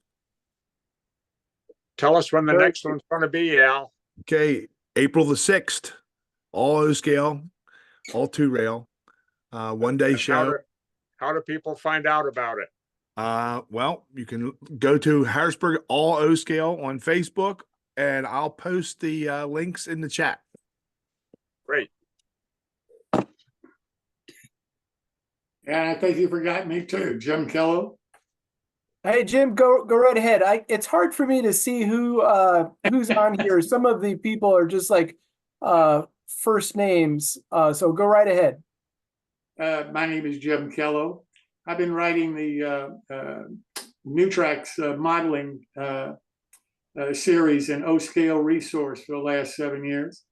Tell us when the next one's going to be, Al. Okay, April the 6th, all O-scale, all 2-rail, one-day show. How do people find out about it? Well, you can go to Harrisburg All O-Scale on Facebook, and I'll post the links in the chat. Great. And I think you forgot me too, Jim Kello. Hey Jim, go right ahead. It's hard for me to see who's on here. Some of the people are just like first names. So go right ahead. My name is Jim Kello. I've been writing the Nutrax modeling series and O-scale resource for the last 7 years,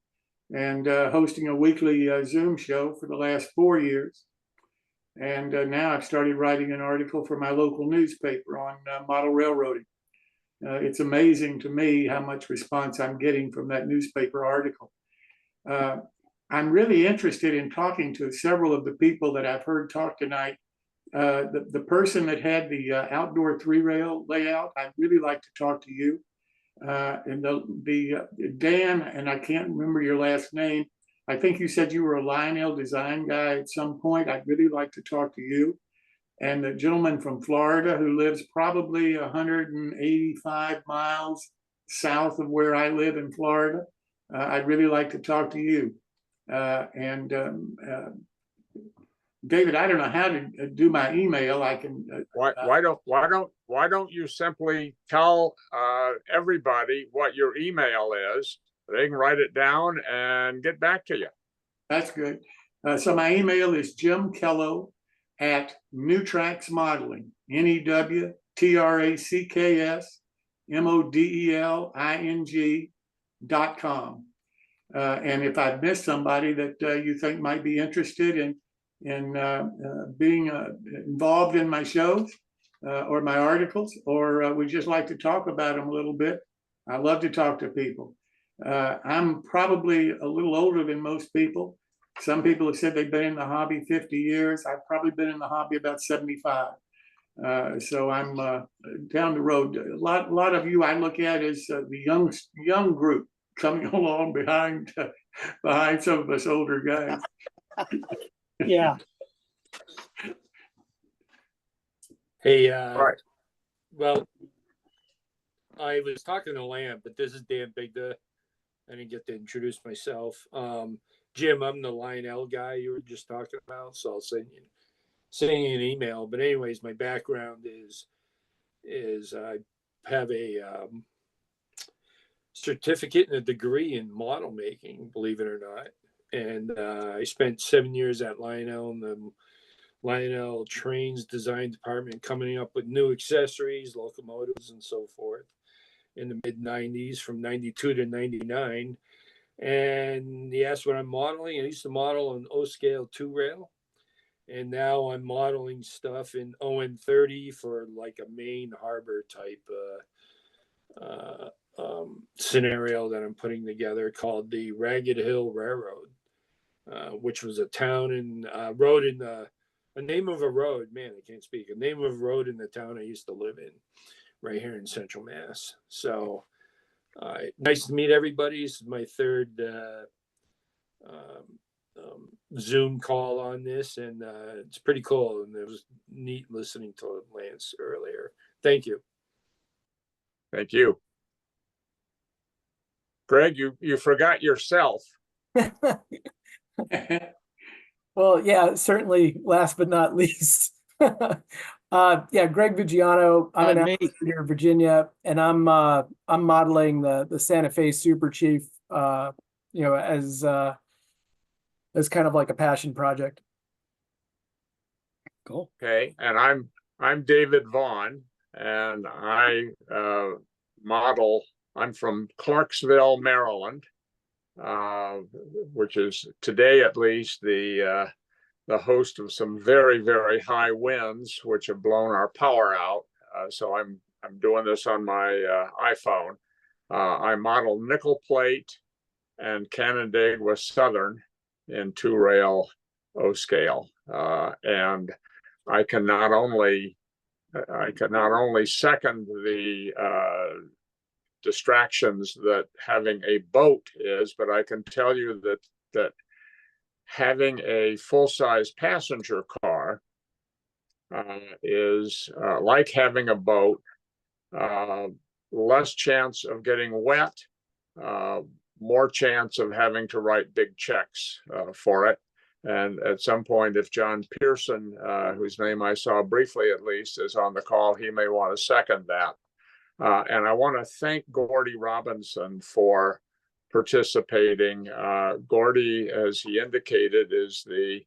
and hosting a weekly Zoom show for the last 4 years. And now I've started writing an article for my local newspaper on model railroading. It's amazing to me how much response I'm getting from that newspaper article. I'm really interested in talking to several of the people that I've heard talk tonight. The person that had the outdoor 3-rail layout, I'd really like to talk to you. And the Dan, and I can't remember your last name. I think you said you were a Lionel design guy at some point. I'd really like to talk to you. And the gentleman from Florida who lives probably 185 miles south of where I live in Florida. I'd really like to talk to you. David, I don't know how to do my email. I can. Why don't you simply tell everybody what your email is? They can write it down and get back to you. That's good. So my email is jimkello at Nutrax Modeling, NEWTRACKSMODELING.com. And if I've missed somebody that you think might be interested in being involved in my shows or my articles, or would just like to talk about them a little bit, I love to talk to people. I'm probably a little older than most people. Some people have said they've been in the hobby 50 years. I've probably been in the hobby about 75. So I'm down the road. A lot of you I look at as the young group coming along behind some of us older guys. Yeah. Hey, Right. well, I was talking to Lamb, but this is Dan Bigda. I didn't get to introduce myself. Jim, I'm the Lionel guy you were just talking about, so I'll send you an email. But anyways, my background is I have a certificate and a degree in model making, believe it or not. And I spent 7 years at Lionel in the Lionel Trains Design Department, coming up with new accessories, locomotives, and so forth in the mid-90s, from 92 to 99. And he asked what I'm modeling. I used to model an O-scale 2-rail. And now I'm modeling stuff in ON30 for like a Maine harbor type scenario that I'm putting together, called the Ragged Hill Railroad, which was a town and road in a name of a road. Man, I can't speak. A name of a road in the town I used to live in, right here in Central Mass. So nice to meet everybody. This is my third Zoom call on this, and it's pretty cool. And it was neat listening to Lance earlier. Thank you. Thank you. Greg, you forgot yourself. Well, Well, yeah, certainly last but not least. Yeah, Greg Vigiano. I'm in Alexandria, Virginia, and I'm modeling the Santa Fe Super Chief, as kind of like a passion project. Cool. Okay, and I'm David Vaughn, and I model. I'm from Clarksville, Maryland, which is today at least the host of some very, very high winds, which have blown our power out. So I'm doing this on my iPhone. I model nickel plate and Canandaigua Southern in 2-rail O scale, and I can not only second the distractions that having a boat is, but I can tell you that having a full-size passenger car is like having a boat. Less chance of getting wet, more chance of having to write big checks for it. And at some point, if John Pearson, whose name I saw briefly at least, is on the call, he may want to second that. And I want to thank Gordy Robinson for participating. Gordy, as he indicated, is the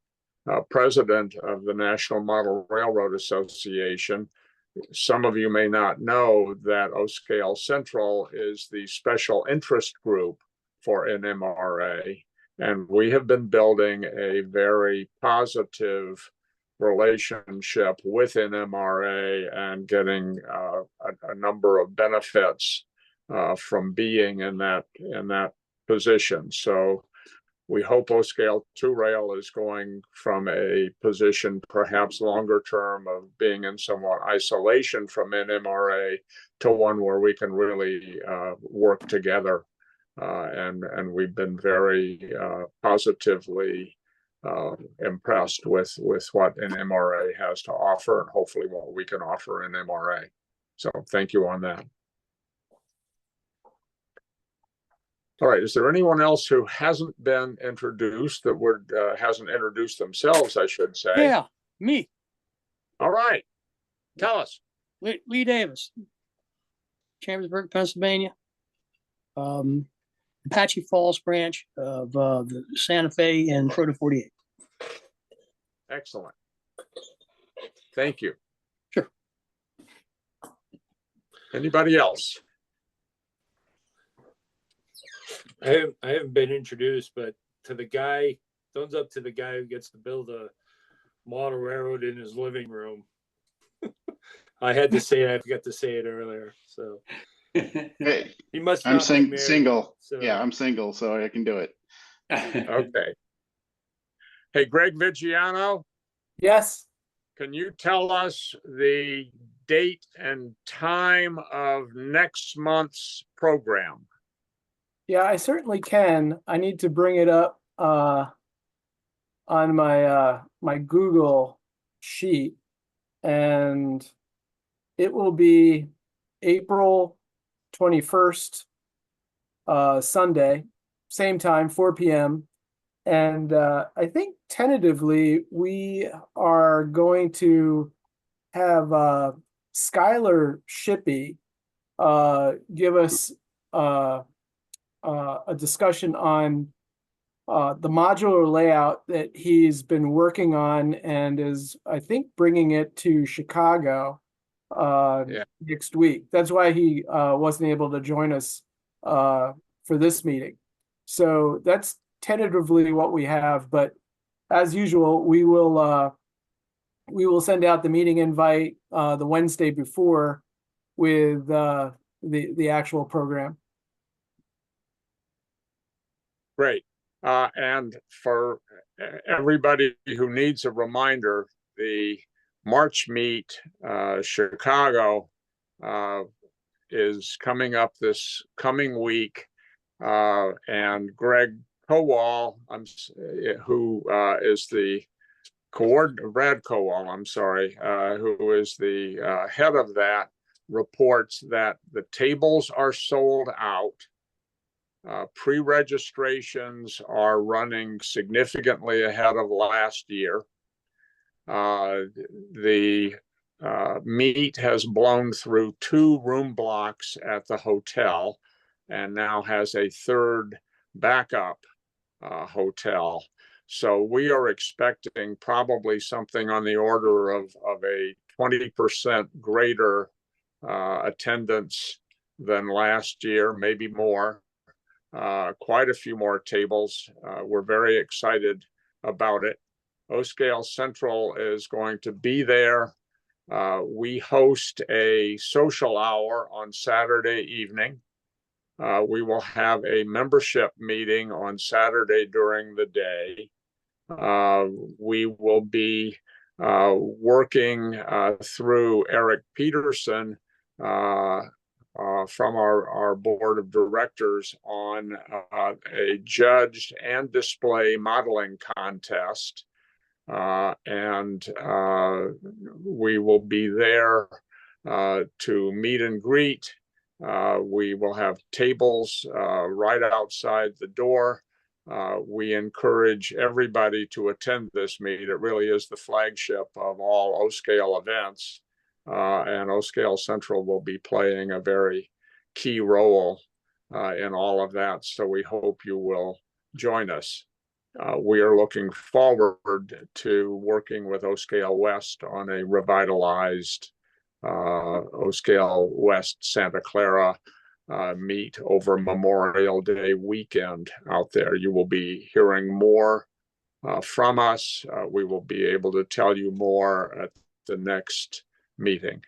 president of the National Model Railroad Association. Some of you may not know that O-Scale Central is the special interest group for NMRA, and we have been building a very positive relationship with NMRA and getting a number of benefits from being in that position. So we hope O-Scale 2-rail is going from a position perhaps longer term of being in somewhat isolation from NMRA to one where we can really work together. And we've been very positively impressed with what NMRA has to offer, and hopefully what we can offer in NMRA. So thank you on that. All right, is there anyone else who hasn't been introduced that hasn't introduced themselves, I should say? Yeah, me. All right, tell us. Lee Davis, Chambersburg, Pennsylvania. Apache Falls branch of the Santa Fe and Proto 48. Excellent. Thank you. Sure. Anybody else? I haven't been introduced, but to the guy, thumbs up to the guy who gets to build a model railroad in his living room. I had to say it. I forgot to say it earlier. So Hey, he must. I'm not be married, single. so. Yeah, I'm single, so I can do it. Okay. Hey, Greg Vigiano. Yes. Can you tell us the date and time of next month's program? Yeah, I certainly can. I need to bring it up on my my Google sheet, and it will be April 21st, Sunday, same time, 4 p.m. And I think tentatively we are going to have Skylar Shippey give us a discussion on the modular layout that he's been working on and is, I think, bringing it to Chicago next week. That's why he wasn't able to join us for this meeting. So that's tentatively what we have, but as usual, we will send out the meeting invite the Wednesday before with the actual program. Great. And for everybody who needs a reminder, the March meet Chicago is coming up this coming week, and Greg Kowal, who is the Brad Kowal, I'm sorry, who is the head of that, reports that the tables are sold out. Pre-registrations are running significantly ahead of last year. The meet has blown through 2 room blocks at the hotel and now has a 3rd backup hotel. So we are expecting probably something on the order of a 20% greater attendance than last year, maybe more. Quite a few more tables. We're very excited about it. O-Scale Central is going to be there. We host a social hour on Saturday evening. We will have a membership meeting on Saturday during the day. We will be working through Eric Peterson from our board of directors on a judged and display modeling contest. And we will be there to meet and greet. We will have tables right outside the door. We encourage everybody to attend this meet. It really is the flagship of all O-Scale events. And O-Scale Central will be playing a very key role in all of that. So we hope you will join us. We are looking forward to working with O-Scale West on a revitalized O-Scale West Santa Clara meet over Memorial Day weekend out there. You will be hearing more from us. We will be able to tell you more at the next meeting.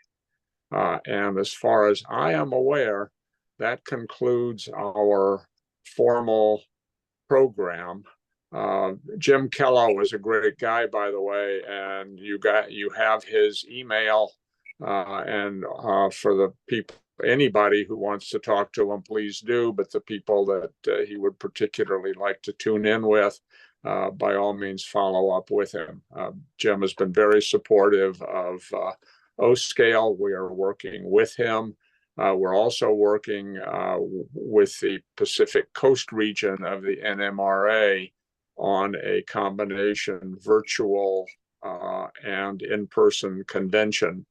And as far as I am aware, that concludes our formal program. Jim Kello is a great guy, by the way, and you have his email. And for the people, anybody who wants to talk to him, please do. But the people that he would particularly like to tune in with, by all means, follow up with him. Jim has been very supportive of O-Scale. We are working with him. We're also working with the Pacific Coast region of the NMRA on a combination virtual and in-person convention.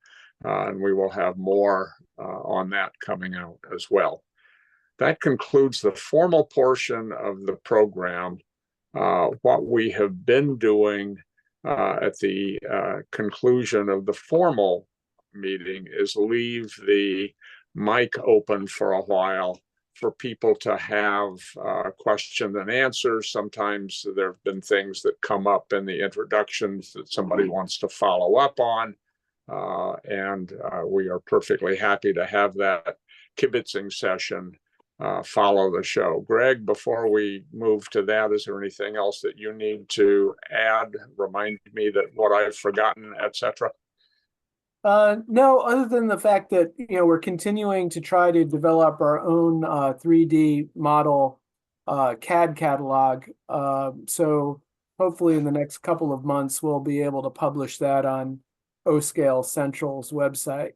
And we will have more on that coming out as well. That concludes the formal portion of the program. What we have been doing at the conclusion of the formal meeting is leave the mic open for a while for people to have questions and answers. Sometimes there have been things that come up in the introductions that somebody wants to follow up on. And we are perfectly happy to have that kibitzing session follow the show. Greg, before we move to that, is there anything else that you need to add? Remind me that what I've forgotten, etc. No, other than the fact that, we're continuing to try to develop our own 3D model CAD catalog. So hopefully in the next couple of months, we'll be able to publish that on O-Scale Central's website.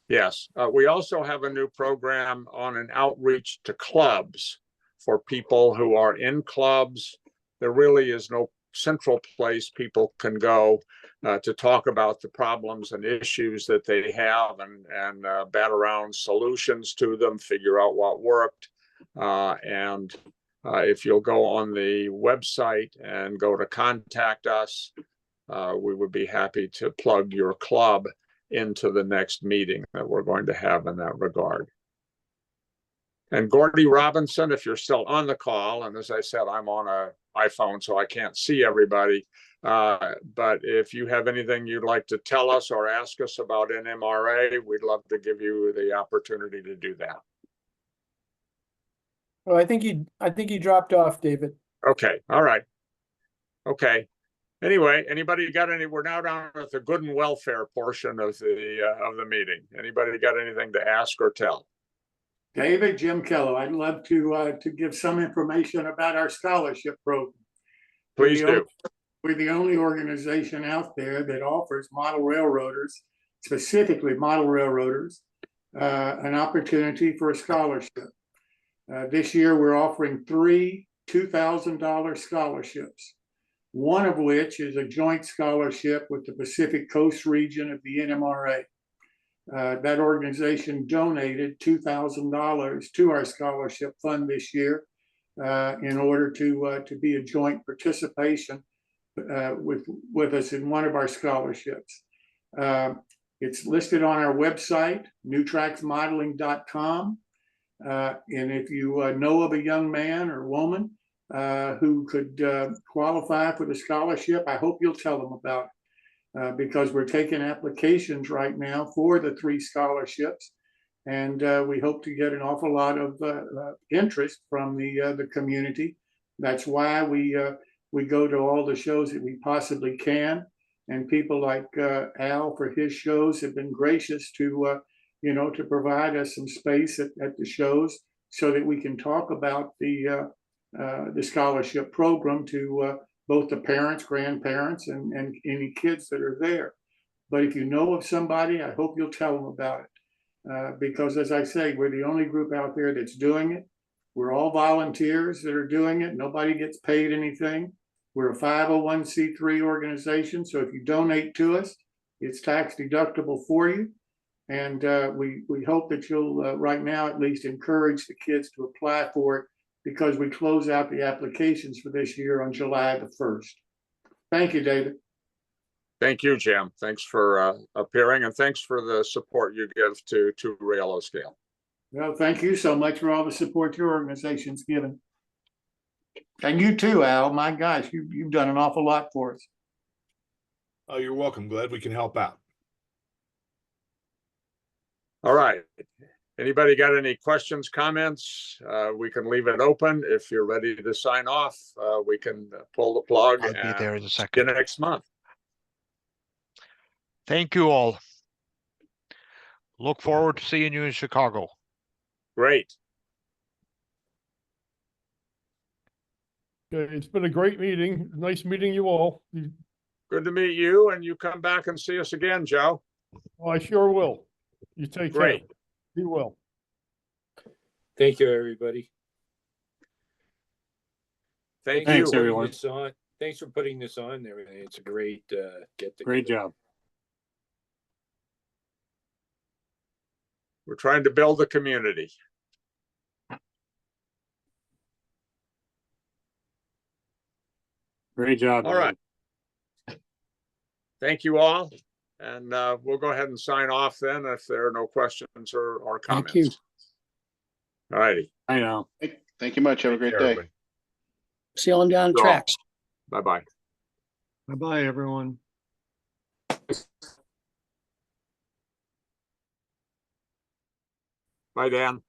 Yes, we also have a new program on an outreach to clubs for people who are in clubs. There really is no central place people can go to talk about the problems and issues that they have and bat around solutions to them, figure out what worked. And if you'll go on the website and go to contact us, we would be happy to plug your club into the next meeting that we're going to have in that regard. And Gordy Robinson, if you're still on the call, and as I said, I'm on an iPhone, so I can't see everybody. But if you have anything you'd like to tell us or ask us about NMRA, we'd love to give you the opportunity to do that. Well, I think you dropped off, David. Okay. All right. Okay. Anyway, anybody got any? We're now down at the good and welfare portion of the meeting. Anybody got anything to ask or tell? David, Jim Kello, I'd love to give some information about our scholarship program. Please do. We're the only organization out there that offers model railroaders, specifically model railroaders, an opportunity for a scholarship. This year, we're offering 3 $2,000 scholarships, one of which is a joint scholarship with the Pacific Coast region of the NMRA. That organization donated $2,000 to our scholarship fund this year in order to be a joint participation with us in one of our scholarships. It's listed on our website, newtracksmodeling.com. And if you know of a young man or woman who could qualify for the scholarship, I hope you'll tell them about it because we're taking applications right now for the 3 scholarships. And we hope to get an awful lot of interest from the community. That's why we go to all the shows that we possibly can. And people like Al for his shows have been gracious to to provide us some space at the shows so that we can talk about the scholarship program to both the parents, grandparents, and any kids that are there. But if you know of somebody, I hope you'll tell them about it. Because as I say, we're the only group out there that's doing it. We're all volunteers that are doing it. Nobody gets paid anything. We're a 501c3 organization. So if you donate to us, it's tax deductible for you. And we hope that you'll, right now at least, encourage the kids to apply for it because we close out the applications for this year on July the 1st. Thank you, David. Thank you, Jim. Thanks for appearing, and thanks for the support you give to Rail O-Scale. Well, thank you so much for all the support your organization's given. And you too, Al. My gosh, you've done an awful lot for us. Oh, you're welcome. Glad we can help out. All right. Anybody got any questions, comments? We can leave it open. If you're ready to sign off, we can pull the plug. I'll be there in a See second. you next month. Thank you all. Look forward to seeing you in Chicago. Great. Okay, it's been a great meeting. Nice meeting you all. Good to meet you, and you come back and see us again, Joe. Oh, I sure will. You take Great. care. Be well. Thank you, everybody. Thank Thanks, you. everyone. Thanks for putting this on and everything. It's a great get together. Great job. We're trying to build a community. Great job. All right. Thank you all. And we'll go ahead and sign off then if there are no questions or comments. Thank you. All righty. I know. Thank you much. Have a great day. See you on down the tracks. Bye-bye. Bye-bye, everyone. Bye, Dan.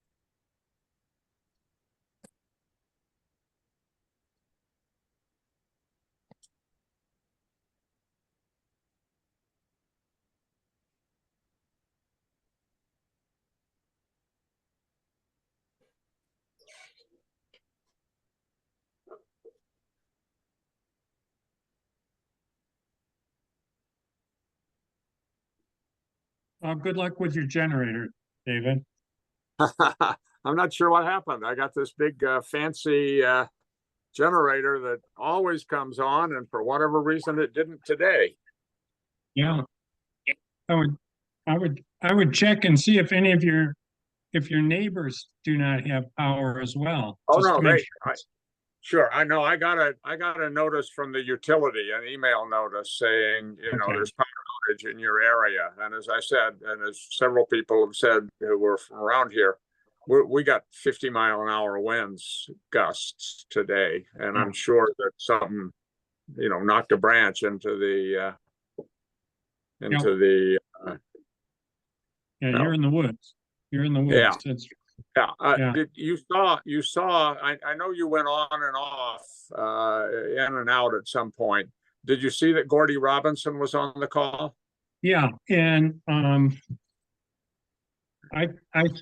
Good luck with your generator, David. I'm not sure what happened. I got this big fancy generator that always comes on, and for whatever reason it didn't today. Yeah. I would check and see if any of your neighbors do not have power as well. Oh just no, to make they sure. I know. I got a notice from the utility, an email notice saying, there's power outage in your area. And as I said, and as several people have said who were from around here, we got 50-mile-an-hour winds gusts today, and I'm sure that something, knocked a branch into the Yeah, you're in the woods. You're in the woods. Yeah. Yeah. You saw, I know you went on and off, in and out at some point. Did you see that Gordy Robinson was on the call? Yeah, and I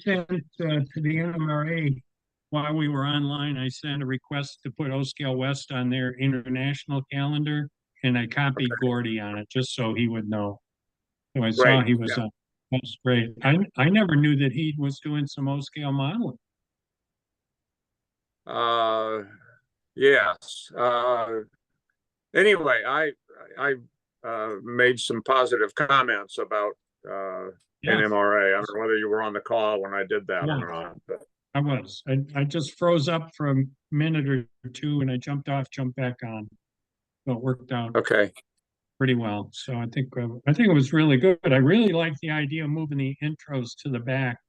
sent to the NMRA while we were online, I sent a request to put O-Scale West on their international calendar, and I copied Gordy on it just so he would know. So I saw he was on. That's great. I never knew that he was doing some O-Scale modeling. Yes. Anyway, I made some positive comments about Yeah. NMRA. I don't know whether you were on the call when I did that Yeah. or not, but I was. I just froze up for a minute or two and I jumped off, jumped back on. So it worked out okay. pretty well. So I think it was really good. I really like the idea of moving the intros to the back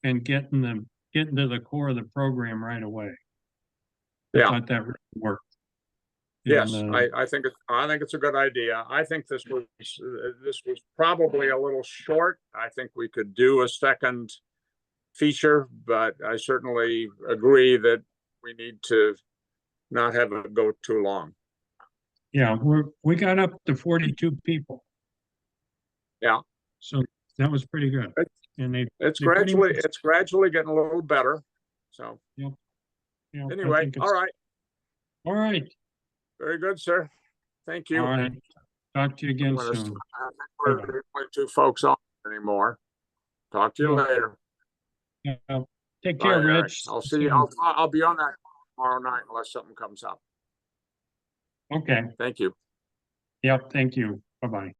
and getting to the core of the program right away. I Yeah. thought that really worked. Yes, And, I think it's a good idea. I think this was probably a little short. I think we could do a second feature, but I certainly agree that we need to not have it go too long. yeah, we got up to 42 people. Yeah. So that was pretty good. And It's they pretty gradually getting a little better. So yeah, I anyway, think all right. All right. Very good, sir. Thank you. All right. Talk to you again I'm gonna soon. We're not two folks on anymore. Talk to you Yeah. later. Yeah. Take Bye, care, Eric. Rich. I'll see you. I'll be on that tomorrow night unless something comes up. Okay. Thank you. Yep. Thank you. Bye-bye.